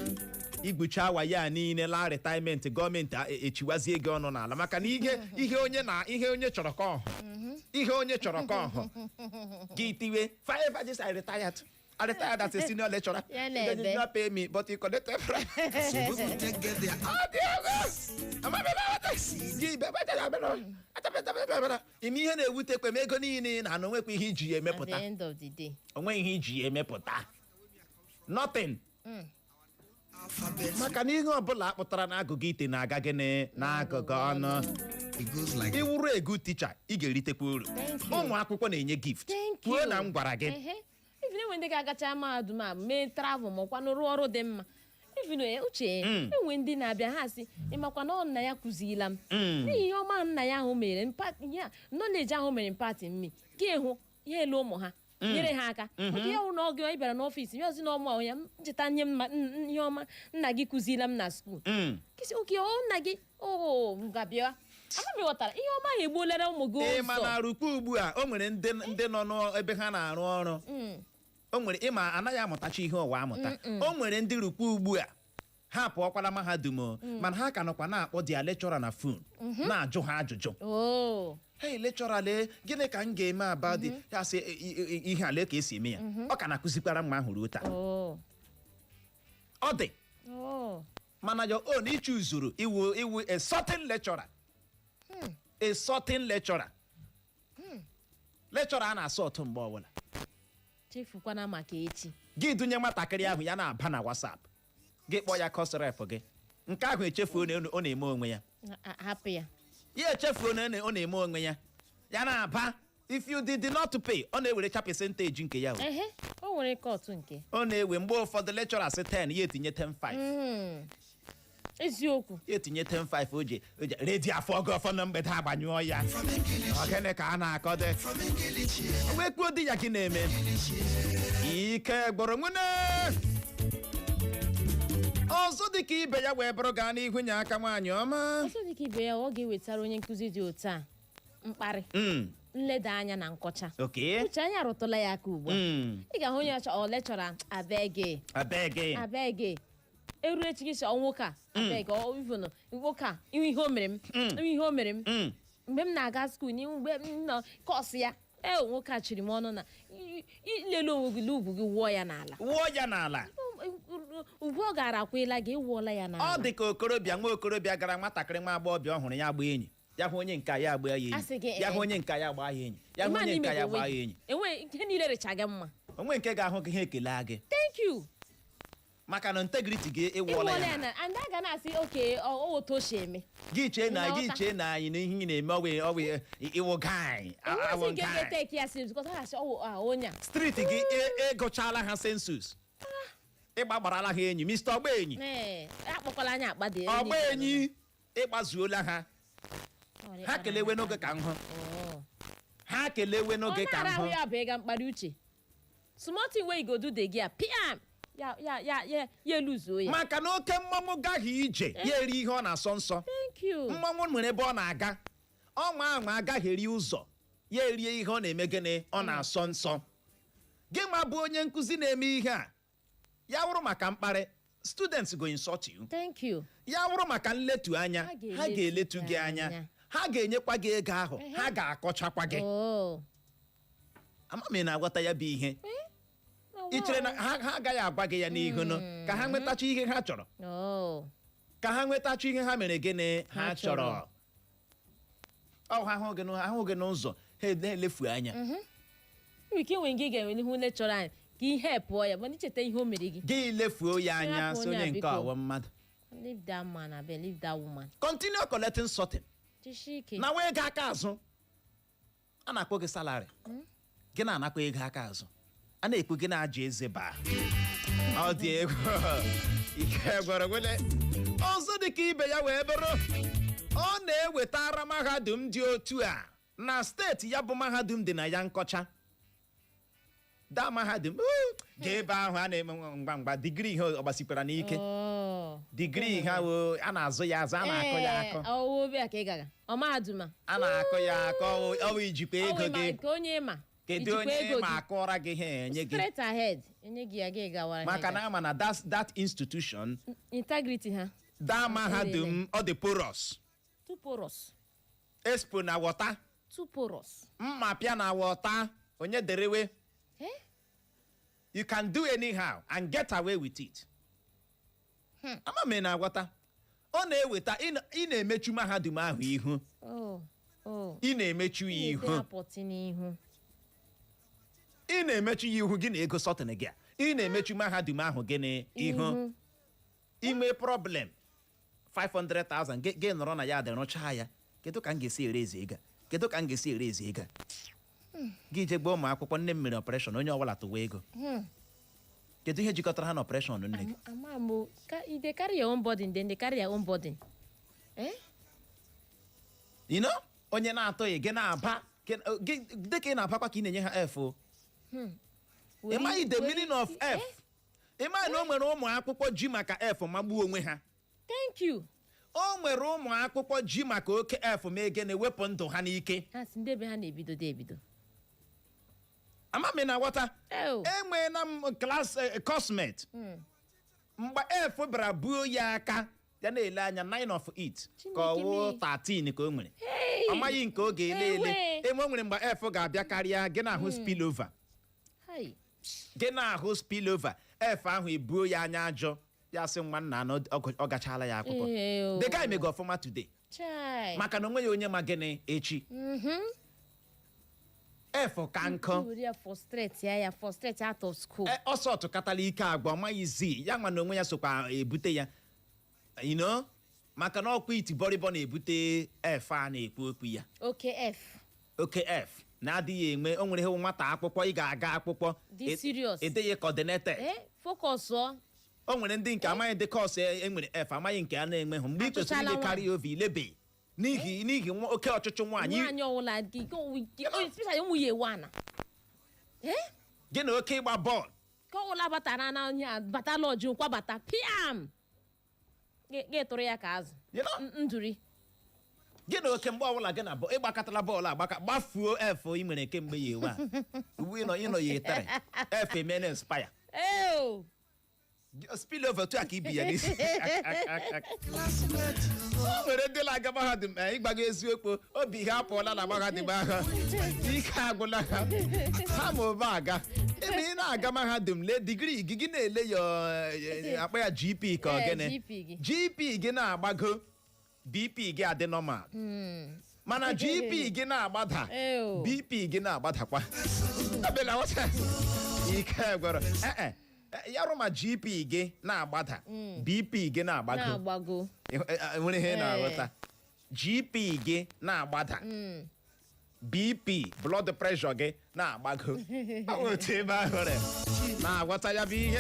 A: igbuchi awa ya niile la retirement gọọmenti echiwazie gị ọnụ n'ala maka na ihe onye chọrọ ka ọhụ ihe onye chọrọ ka ọhụ gị tiwe 5 years I retired as a senior lecturer. They did not pay me, but you collected price. Ime ihe na-ewutekwe m ego niile na onwekwa ihe iji ya emepụta.
B: At the end of the day.
A: Onwe ihe iji ya emepụta. Nothing. Maka na ihe ọbụla akpụtara n'agụgụ ite na-aga gịnị n'agụgụ ọnụ. Iwuru a good teacher, ị ga-eritekwa uru. Ụmụ akwụkwọ na-enye gift. Kwuo na m gwara gị.
B: Even when ndị ga-agacha mahadum a mee travel makwa n'ụrụ ọrụ dị mma even uche enwe ndị na-abịa ha sị ịmakwa na nna ya kụzila m n'ihi ihe ọma nna ya ahụ mere knowledge ahụ mere mpati mmi ka ịhụ ya elu ụmụ ha nyere ha aka maka ya hụ na oge ị bịara n'ọfịs ya ozi na ọmụ ahụ ya ncheta nye m ihe ọma nna gị kụzila m na skuul kịsị oke nna gị gabịa ama m ghọtara ihe ọma ha egbuolere ụmụ gị ụzọ
A: mana arụkwa ugbu a o nwere ndị nọ n'ebe ha na-arụ ọrụ o nwere ịma anaghị amụtachi ihe ụwa amụta o nwere ndị rukwu ugbu a ha pụọkwala mahadum mana ha ka nọkwa na-akpọ dia lecturer na phone na-ajụ ha ajụjụ hey lecturer lee gịnị ka m ga-eme about ya sị ihe ale ka esi eme ya ọ ka na-akụzikwara mma ahụ ruo taa ọ dị mana your own ichuzuru iwu a certain lecturer a certain lecturer lecturer a na-asọ ọtụ mgbe ọbụla
B: chefukwana maka echi
A: gị dunye nwatakịrị ahụ ya na-aba na WhatsApp gị kpọọ ya kọsref gị nke ahụ echefuo na ọ na-eme onwe ya
B: hapụ ya
A: ya echefuo na ọ na-eme onwe ya ya na-aba if you did not pay ọ na-ewerecha percentage nke ya
B: o nwere kọtụ nke
A: ọ na-ewe mgbe ụfọdụ lecturers 10 ya etinye 10.5
B: eziokwu
A: ya etinye 10.5 oje redi afọ gị ọfọ na mgbede agbanyụọ ya ogene ka a na-akọde wee kpuo di ya gị na-eme ike gboro nwune ọzọ dịka ibe ya wee bụrụ gaa n'ihu nye aka nwaanyị ọma
B: ọzọ dịka ibe ya ọ ga-ewetara onye nkụzi dị otu a mkparị nleda anya na nkọcha uche anya arụtụla ya aka ugbu a ị ga-ahụ onye ọ lecturer abeg eru echi gị nwoke a abeg nwoke a ihe o mere m mgbe m na-aga skuul n'ihu mgbe m nọ kọọsụ ya nwoke a chịrị m ọnụ na ilele onwe gị ugwu gị wụọ ya n'ala ugwu ọ gara akwụla gị ịwụọla ya n'ala
A: ọ dị ka nwa okorobịa gara nwatakịrị nwa agbọghọbịa ọhụrụ ya agba enyi ya hụ onye nka ya agba ya enyi ya hụ onye nka ya agba ya enyi ya hụ onye nka ya agba ya enyi
B: enwe ihe niile recha gị mma
A: onwe nke ga-ahụ gị ha ekele gị
B: thank you
A: maka na integrity gị ịwụọla ya
B: na and a ga na-asị oke otu o si eme
A: gị chee na anyị na ihe na-eme ọwụ iwu gaị street gị egochala ha sensus ịgbagbarala ha enyi Mr. Ọgba enyi
B: akpọkwala anya akpade
A: ọgba enyi ịgbazuola ha ha kelewe n'oge ka nhụ ha kelewe n'oge ka nhụ
B: ya bụ ịga mkparị uche small thing wey you go do dey gị pm ya eluzuo ya
A: maka na oke mmanwụ gaghị ije ya eri ihe ọ na-asọ nsọ mmanwụ nwere ebe ọ na-aga ọnwa ahụ agaghị eri ụzọ ya erie ihe ọ na-eme gịnị ọ na-asọ nsọ gị ma bụ onye nkụzi na-eme ihe a ya wụrụ maka mkparị students go insult you ya wụrụ maka nletu anya ha ga-eletu gị anya ha ga-enyekwa gị ego ahụ ha ga-akọchakwa gị ama m na-agwata ya bụ ihe ị chere na ha agaghị agwa gị ya n'ihu ka ha nwetacha ihe ha chọrọ ka ha nwetacha ihe ha mere gịnị ha chọrọ ọ ha ahụ gị n'ụzọ ha na-elefu anya
B: ike nwere gị ga-enwe n'ihu lecturer anyị ka ihe pụọ ya mana icheta ihe o mere gị
A: gị lefuo ya anya so onye nke ọwụ mmadụ
B: leave that man abeg leave that woman
A: continue collecting something na wee ego aka azụ a na-akpọ gị salary gị na-anakwa ego aka azụ a na-ekwu gị na-aja eze baa ọ dị egwu ike gwara gwele ọzọ dịka ibe ya wee bụrụ ọ na-ewetara mahadum dị otu a na steeti ya bụ mahadum dị na ya nkọcha da mahadum ga-ebe ahụ a na-eme mgba digrii ihe ọgbasikwara n'ike digrii ha a na-azụ ya azụ a na-akọ ya akọ a na-akọ ya akọ ọwụ ijikwa ego gị kedu onye ma akọrọ gị ha enye gị maka na ama na that institution
B: integrity ha
A: da mahadum ọ dị porous expo na wọta mma pịa na wọta onye derewe you can do anyhow and get away with it ama m na-agwata ọ na-eweta ị na-emechu mahadum ahụ ihu ị na-emechu ya ihu ị na-emechu ya ihu gị na ego sọtịn gị ị na-emechu mahadum ahụ gị n'ihu ime problem 500,000 gị nọrọ na ya dị rụchaa ya kedu ka m ga-esi erezi ego gị je gba ụmụ akwụkwọ nne m mere ọpreshọn onye ọbụla tụwa ego kedu ihe jikọtara ha na ọpreshọn nne gị
B: they carry your own burden then they carry your own burden
A: onye na-atọghị gị na-aba dịka ị na-abakwa ka ị na-enye ha F ịmaghị the meaning of F ịmaghị na o nwere ụmụ akwụkwọ ji maka F magbuo onwe ha
B: thank you
A: o nwere ụmụ akwụkwọ ji maka oke F ma ege na-ewepụ ndụ ha n'ike
B: ha si ndebe ha na-ebido
A: ama m na aghọta
B: Ew.
A: enweela m klas cosmet mgbe F bịara buo ya aka ya na-ele anya 9 of it ka ọ wụ 13 ka o nwere ọ maghị nke ọ ga-ele ele enwe nwere mgbe F ga-abịa karịa gị na-ahụ spillover
B: Hai.
A: gị na-ahụ spillover F ahụ ebuo ya anya ajọ ya sị nwa nna na ọ gachala ya akwụkwọ
B: Ew.
A: the guy mega ọfụma today
B: Chai.
A: maka na onwe ya onye ma gịnị echi F ka nkọ
B: Were ya frustrate ya frustrate out of school.
A: ọsọ tụkatala ike agba ọmaghị zi ya nwa na onwe ya sokwa ebute ya you know maka na ọkwa iti bọrịbọ na-ebute F a na-ekwu okwu ya
B: Okay, F.
A: oke F na-adịghị enwe o nwere ihe nwata akwụkwọ ị ga-aga akwụkwọ
B: Dị serious.
A: edeghị coordinated
B: Focus o.
A: o nwere ndị nke amaghị ndị kọọsụ enwere F amaghị nke a na-enwe hụ mgbe ị kwesịrị
B: Achụchala
A: ile karịa ovi ilebe n'ihi oke ọchụchụ nwaanyị
B: Nwaanyị ọwụla especially ụmụ ya ewu ana.
A: gị na oke ịgba bọọlụ
B: Ka ọwụla batara na onye bata lọji nkwa bata piam. Ga-etụrụ ya ka azụ.
A: You know?
B: Nduri.
A: gị na oke mgbe ọbụla gị na ịgbakọtala bọọlụ gbafuo F ị mere kemgbe ya ewe a ugbu ịnọ ya etere F emena inspire
B: Ew.
A: spillover tu aka ibi ya n'isi
D: Classmate,
A: o nwere ndị na-aga mahadum ịgbago eziokwu obi ha apụọla na mahadum ahụ ike agwụla ha ma ụba aga ebe ị na-aga mahadum lee digrii gị na-ele ya akpa ya GP ka ọ gịnị
B: GP gị.
A: GP gị na-agbago BP gị adị normal mana GP gị na-agbada
B: Ew.
A: BP gị na-agbadakwa abịala wata ike gwara ya rụ ma GP gị na-agbada BP gị na-agbago
B: Na-agbago.
A: nwere ihe na-aghọta GP gị na-agbada BP blood pressure gị na-agbago otu ebe ahụ re na-aghọta ya bụ ihe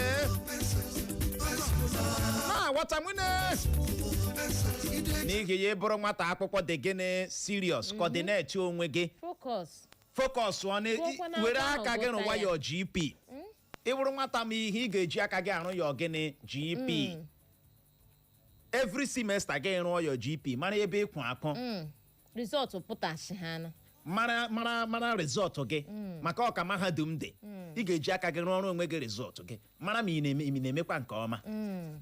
A: na-aghọta nwunye n'ihi ya bụrụ nwata akwụkwọ dị gịnị serious coordinate onwe gị
B: Focus.
A: focus on were aka gị rụwa ya GP ị bụrụ nwata ma ihe ị ga-eji aka gị arụ ya ogene GP every semester gị rụọ ya GP mara ebe ịkwụ akọ
B: Result pụtachi ha na.
A: mara result gị maka ọka mahadum dị ị ga-eji aka gị rụọ ọrụ onwe gị result gị mara ma ị na-emekwa nke ọma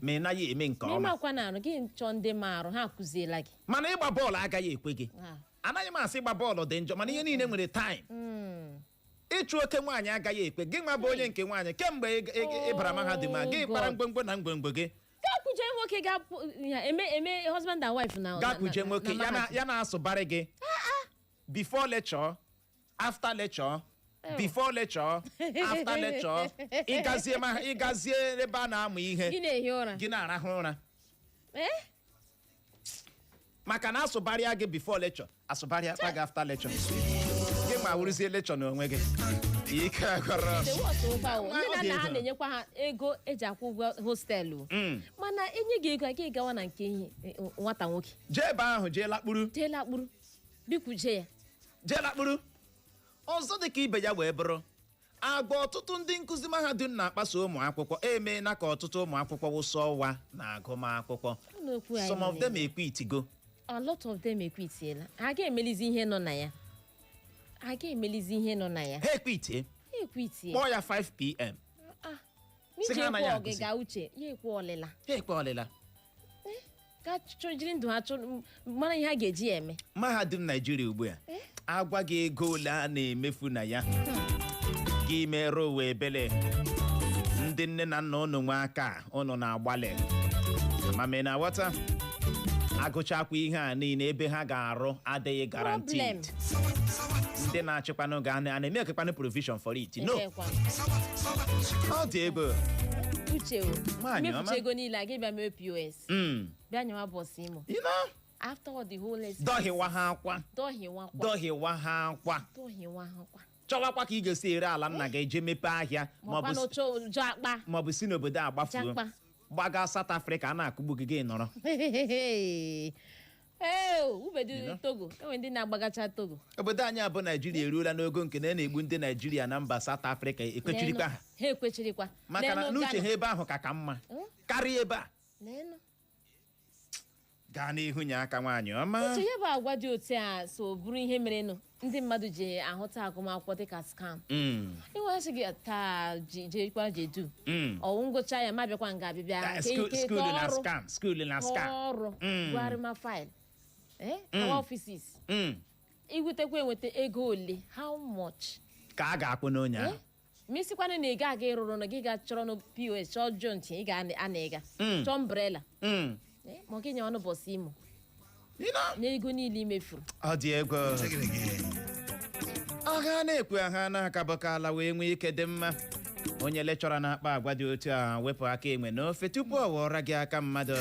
A: ma ị naghị eme nke ọma
B: N'ịmakwa na arụ gị chọọ ndị marụ ha akụziela gị.
A: mana ịgba bọọlụ agaghị ekwe gị
B: Ah.
A: anaghị m asị ịgba bọọlụ dị njọ mana ihe niile nwere time ịchụ oke nwaanyị agaghị ekwe gị nwa bụ onye nke nwaanyị kemgbe ị bara mahadum a gị kpara ngwongwo na ngwongwo gị
B: Gaa kuje nwoke eme husband and wife na.
A: gaa kuje nwoke ya na-asụbarị gị before lecture after lecture before lecture after lecture ịgazie ebe a na-amụ ihe
B: Gị na-ehi ụra.
A: gị na-arahụ ụra
B: Eh?
A: maka na asụbarịa gị before lecture asụbarịa akpa gị after lecture gị ma wụrụzie lecture n'onwe gị ike gwara
B: The worst ụkwa o.
A: Ọ
B: Ndị
A: dị
B: na ha
A: ego.
B: na-enyekwa ha ego eji akwụ ụgwọ hostelụ. Mana enye gị ego a gị gawa na nke ihe nwata nwoke.
A: jee ebe ahụ jee lakpuru
B: Teela kpuru. Bikwuje ya.
A: jee lakpuru ọzọ dị ka ibe ya wee bụrụ agba ọtụtụ ndị nkụzi mahadum na-akpaso ụmụ akwụkwọ emeela ka ọtụtụ ụmụ akwụkwọ wụsọ ọwa na agụmakwụkwọ
B: N'okwu anyị
A: some of them
B: na-eme.
A: ekwitigo
B: A lot of them ekwitiela. Ha ga-emelizi ihe nọ na ya. Ha ga-emelizi ihe nọ na ya.
A: ha ekwitie
B: Ha ekwitie.
A: kpọọ ya 5 p.m. Sị
B: N'iji
A: ha anaghị
B: ekwe
A: akụzi.
B: ọgịga uche ya ekwe ọlịla.
A: ha ekpe ọlịla
B: Ka jiri ndụ ha mara ihe ha ga-eji ya eme.
A: mahadum Naijiria ugbu a agwa gị ego ole a na-emefu na ya gị mere ụwa ebele ndị nne na nna ụnụ nwe aka ụnụ na-agbalị amame na aghọta agụchakwa ihe a niile ebe ha ga-arụ adịghị guaranteed ndị na-achịkwanụ ga a na-eme ekekwanụ provision for it no
B: Ekekwa.
A: ọ dị ego
B: Uche o.
A: Nwaanyị ọma.
B: Mefucha ego niile a ga-ebịa mee POS. Bịa nyewa bọs imo.
A: you know
B: After all the whole lesson.
A: dọhịwa ha akwa
B: Dọhịwakwa.
A: dọhịwa ha akwa
B: Dọhịwa ha kwa.
A: chọwakwa ka ị ga-esi ere ala nna gị jee mepee ahịa
B: Makwa n'ocho ụjọ akpa.
A: maọbụ si n'obodo a gbafuo
B: Jakpa.
A: gbaga South Africa a na-akụgbu gị gị nọrọ
B: Ubedu Togo. Enwe ndị na-agbagacha Togo.
A: obodo anyị abụ Naijiria eruola n'ogo nke na na-egbu ndị Naijiria na mba South Africa ekwechirikwa ha
B: Ha ekwechirikwa.
A: maka na
B: Leenụ
A: n'uche
B: Ghana.
A: ha ebe ahụ ka mma karịa ebe a
B: Leenụ.
A: gaa n'ihu nye aka nwaanyị ọma.
B: Uche ya bụ agwa dị otu a so bụrụ ihe merenụ ndị mmadụ ji ahụta agụmakwụkwọ dịka scam. Ịnweghachị gị taa jekwa jedu. Ọwụ ngụcha ya ma bịakwa nga abịbịa
A: skuul na scam
B: ọrụ gwarịma faịlụ our offices. Igwetekwa enweta ego ole how much
A: ka a ga-akpụ n'onye ahụ.
B: Ma isikwana na ị ga-aga ịrụrụ na gị ga-achọrọ na POS chọọ joint ị ga-ana chọọ umbrella ma ọ gịnye ọnụ bọsị imo n'ego niile imefuru.
A: Ọ dị ego agha na-ekwe agha na-akabakala wee nwee ike dị mma. Onye lekchọra na-akpa agwa dị otu a wepụ aka enwe n'ofe tupu ọ ghọọra gị aka mmadụ.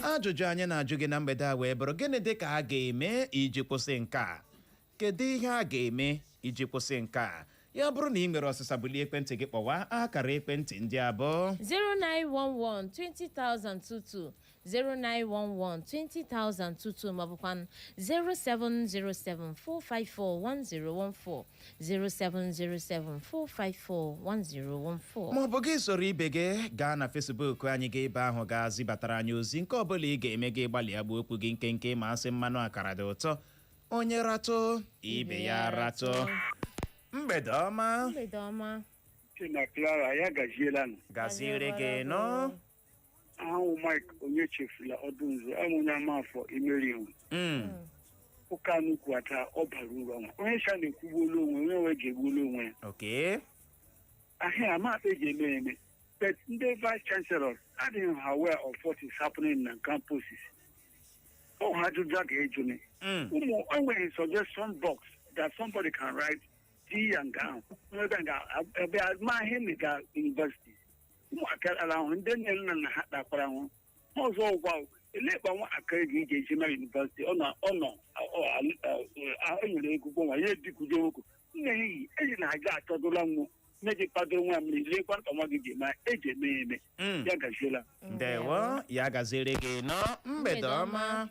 A: Ajụjụ anyị na-ajụ gị na mgbede a wee bụrụ gịnị dị ka a ga-eme iji kwụsị nke a? Kedu ihe a ga-eme iji kwụsị nke a? Ya bụrụ na ị nwere ọsịsa bulie ekwentị gị kpọwa akara ekwentị ndị abụọ
B: 0911 20022 0911 20022 maọbụkwa 0707 454 1014 0707 454 1014
A: maọbụ gị soro ibe gị gaa na Facebook anyị ga ebe ahụ ga-azibatara anyị ozi nke ọbụla ị ga-eme gị gbalịa gbuo okwu gị nkenke ma asị mmanụ akara dị ụtọ onye ratụ ibe ya ratụ. Mgbede ọma.
E: na Clara ya gaziela nụ.
A: Gaziere gị nọ.
E: Ahụ Mike onye chefula ọdụnzu amụnya amafọ imeri iwu. Ụka nnukwu ata ọ bara uru ọnwa. Onye sha na-ekwugbuolu onwe onye nwe ga-egbuolu onwe ya.
A: Okay.
E: Ahịa amaghị eji eme eme. But ndị vice chancellors adịghị aware of what is happening na campuses. Ọ ha ajụjụ a ga-eju ni. Ụmụ enweghị suggestion box that somebody can write and gown. Ebe amaghị mega university. Ụmụaka ala ahụ ndị nne na ha dakwara ahụ. Ọzọ ụgwa elekpa nwa aka ego iji eji mara university ọ nọ enyere ego gwa nwa ya edikudo nwoke. Nne ehi eji na aga achọdola nwụ meji kpadoro nwa mmiri lekwa nka nwa gị ji eme eji eme eme ya gaziela.
A: Ndewo ya gaziere gị nọ. Mgbede ọma.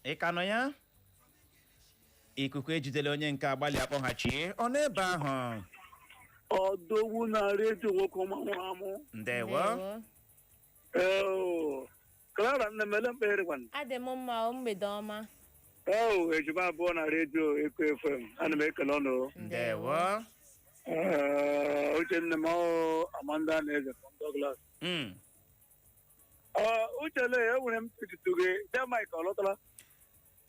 A: Ị ka nọ ya? Ikuku ejidela onye nke agbalị akpọghachi ọ n'ebe ahụ.
E: Ọdọwu na redio nwoke ọma nwụrụ amụ.
A: Ndewo.
E: Clara nne mele mkpere gwan.
B: Adị m mma mgbede ọma.
E: Ejima abụọ na redio Eko FM ana m ekele ọnụ.
A: Ndewo.
E: Uche nne m Amanda na eze from Douglas. Uchele enwere m tutu gị Mike ọ lọtala.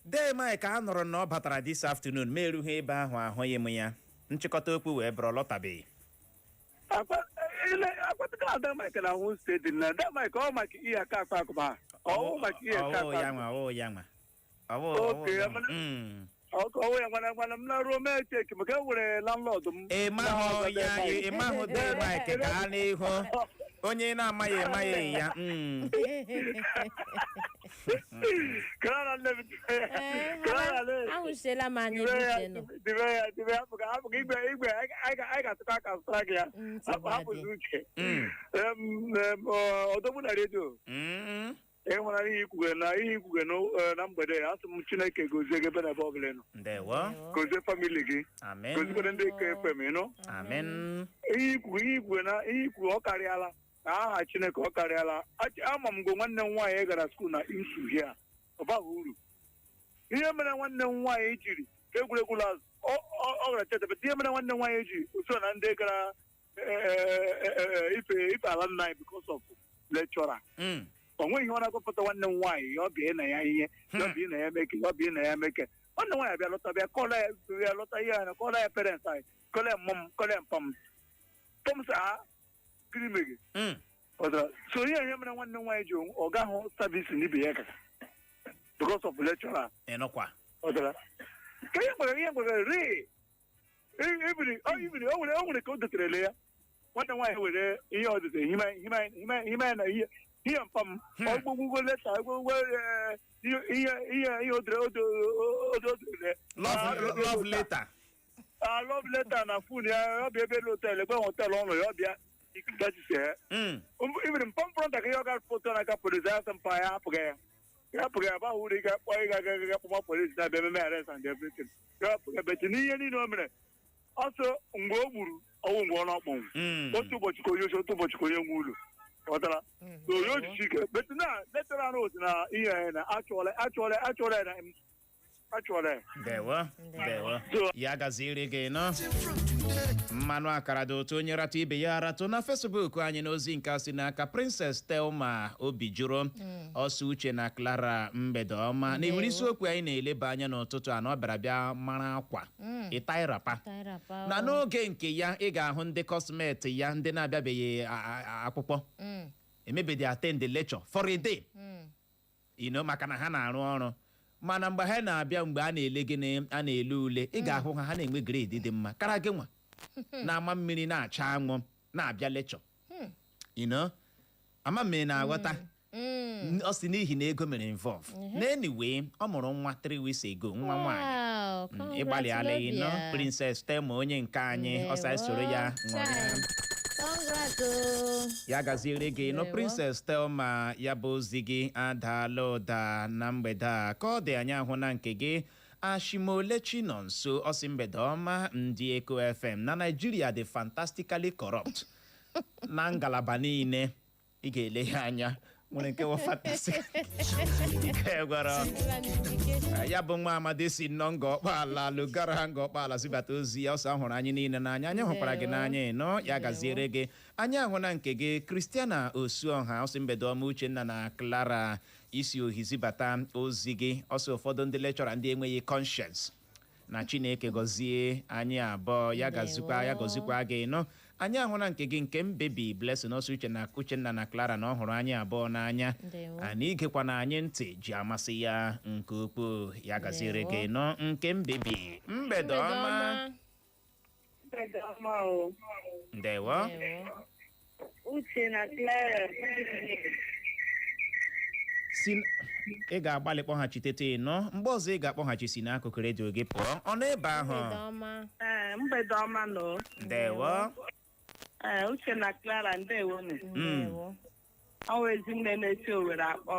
A: Dee Mike a nụrụ na ọ batara this afternoon ma erughị ebe ahụ ahụghị m ya. Nchịkọta okwu wee bụrụ lọtabeghị.
E: Akwataka ada Mike na ahụ steeti na ada Mike ọ maka ihe aka akpa akụba. Ọ maka ihe aka akpa.
A: Ya nwa ya nwa.
E: Ọwụ ya ngwana m na ruo mee cheki maka enwere landlord m.
A: Ịmahụ Dee Mike gaa n'ihu. Onye na-amaghị ya.
B: Ahụsiela m anya ebe nọ.
E: Dibe ya hapụ igwe anyị ga-atụkọ aka zụtara gị ya. Hapụzi uche. Ọdọgbu na redio. Enwere ihe ikwuge na mgbede asị m Chineke gozie gị ebe na ebe ọbụla nọ.
A: Ndewo.
E: Gozie famili gị.
A: Amen.
E: Gozikwere ndị Eko FM nọ.
A: Amen.
E: Ihe ikwu ọ karịala na aha Chineke ọ karịala. Ama m ngo nwanne m nwaanyị gara skuul na isu hia ọ baghị uru. Ihe mere nwanne m nwaanyị jiri egwuregwu lazụ ọ gara chetebe ihe mere nwanne m nwaanyị ji so na ndị gara ife ala nna because of lecturer. O nweghị ihe ọ na-agụpụta nwanne m nwaanyị ya ọ bịa na ya ihe ya ọ bịa na ya meke ya ọ bịa na ya meke nwanne nwaanyị bịa lọta bịa kọla ya lọta ihe anya kọla ya parents anyị kọla ya mmụm kọla ya mpam pọmsa gịnị megị so ihe mere nwanne m nwaanyị ji ọ gahụ savisi n'ibe ya kaka because of lecturer
A: ịnụkwa
E: ka ihe nwere ree ibiri o nwere ka o doterele ya nwanne nwaanyị were ihe ọ dotere hime na ihe mpam ọgbụgbụ leta ọgbụgbụ ihe odere
A: love letter
E: love letter na fon ya ọ bịa ebe hotel egbe hotel ọnụ ya ọ bịa ikugachisi ya ibiri mpampụrụ ntakịrị ọ ga foto na aka polisi ya sị mpa ya hapụghị ya bahụ uru ịga kpọ ịga kpọma polisi na bịa ememe arrest and everything ya hapụghị bechi n'ihe niile o mere ọsọ mgbe o gburu ọnwụ mgbe ọ na-akpọnwụ otu ụbọchị ka onye otu ụbọchị ka onye nwe ụlọ ọtara so yo ji chike but na letara no na ihe na actually
A: Dewo. Ya gaziri gị nọ. Mmanụ akara dị otu onye ratụ ibe ya ratụ na Facebook anyị n'ozi nke si n'aka Princess Thelma Obijuru ọsọ uche na Clara mgbede ọma na iwere isiokwu anyị na-eleba anya n'ụtụtụ a na ọ bịara bịa mara akwa ịtaịrapa na n'oge nke ya ị ga-ahụ ndị kọsmetị ya ndị na-abịabeghị akwụkwọ emebedi attend the lecture for a day maka na ha na-arụ ọrụ mana mgbe ha na-abịa mgbe a na-ele gịnị a na-ele ule ị ga-ahụ ha na-enwe grade dị mma kara gị nwa na-ama mmiri na-acha anwụ na-abịa lecture ama mmiri na-aghọta ọ si n'ihi na ego mere involve anyway ọ mụrụ nwa 3 weeks ago nwa nwaanyị ịgbalị ala Princess Thelma onye nke anyị ọsa soro ya ya gaziere gị Princess Thelma ya bụ ozi gị adaala ụda na mgbede a ka ọ dị anyị ahụ na nke gị Ashimolechi nọ nso ọsị mgbede ọma ndị Eko FM na Nigeria dị fantastically corrupt na ngalaba niile ị ga-ele ya anya nwere nke fantastic ike gwara ya bụ nwa amadi si nnọọ nga ọkpala lụgara ha nga ọkpala zibata ozi ya ọsọ hụrụ anyị niile n'anya anyị hụkwara gị n'anya ịnọ ya gaziere gị anyị ahụ na nke gị Christiana Osuọha ọsị mgbede ọma Uchenna na Clara isi ohi zibata ozi gị ọsọ ụfọdụ ndị lekchọra ndị enweghị conscience na Chineke gọzie anyị abụọ ya gọzikwa gị nọ anyị ahụ na nke gị nke mbebi Blessing ọsọ Uchenna na Clara na ọ hụrụ anyị abụọ n'anya anyị igekwa na anyị ntị ji amasị ya nke ukwuu ya gaziere gị nọ nke mbebi mgbede ọma ndewo
F: Uche na Clara
A: si ị ga-agbalị kpọghachitete ịnọ mgbe ọzọ ị ga-akpọghachi si n'akụkụ redio gị pụọ ọ nọ ebe ahụ
F: mgbede ọma nọ
A: ndewo
F: Uche na Clara ndewo ọnwa ezinne na-esi Owere akpọ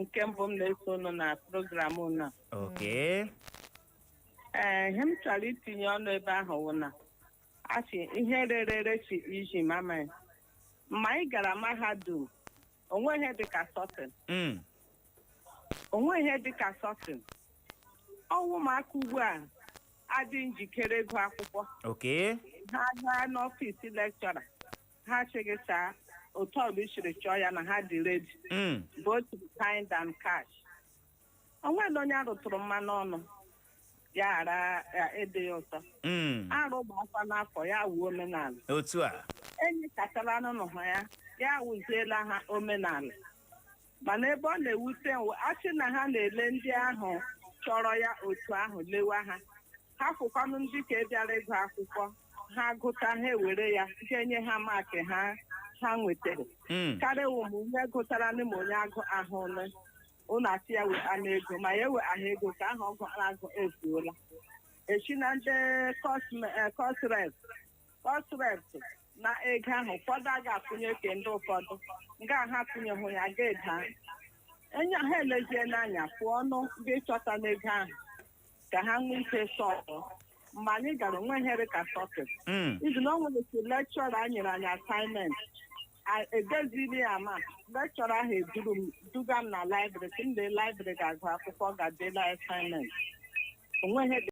F: nke mbụ m na-eso unu na program na
A: okay
F: ihe m chọrọ itinye ọnụ ebe ahụ wụ na achị ihe rere chi iji mama mgbe anyị gara mahadum onwe ihe dịka sọtin ọnwụ ụmụaka ugbu a adị njikere ịgụ akwụkwọ ha gaa n'ọfịs lekchọra ha chịgịcha otu ọbụ isiri chọọ ya na ha dị redi both kind and cash onwere onye arụtụrụ mmanụ ọnụ ya ghara ede ya ụtọ arụ gbakwa n'afọ ya wuo omenala
A: otu a
F: enyi kachara n'ụlọ ha ya wụziela ha omenala mana ebe ọ na-ewute achị na ha na-ele ndị ahụ chọrọ ya otu ahụ lewa ha fụkwanụ ndị ka bịara ịgụ akwụkwọ ha gụta ha ewere ya ga-enye ha maakị ha nwetara karịa ụmụnne gụtara n'ime onye ahụ ụlọ achị ya wee ana ego ma ya ewe aha ego ka ahụ ọgụ agụ efuola echi na ndị kọsret na ego ahụ ụfọdụ a ga-akwụnye ke ndị ụfọdụ nga ha kwụnyehụ ya ga-eda enye ha elezie n'anya pụọ ọnụ ga ịchọta n'ego ahụ ka ha nwee ike sọtọ mgbe anyị gara onwe here ka sọtụ izu na ọ nwere otu lekchọra nyere anyị asaịment edeziri ya ma lekchọra ahụ eduru m duga m na laibrị ka ndị laibrị ga-agụ akwụkwọ ga-dela asaịment onwe ihe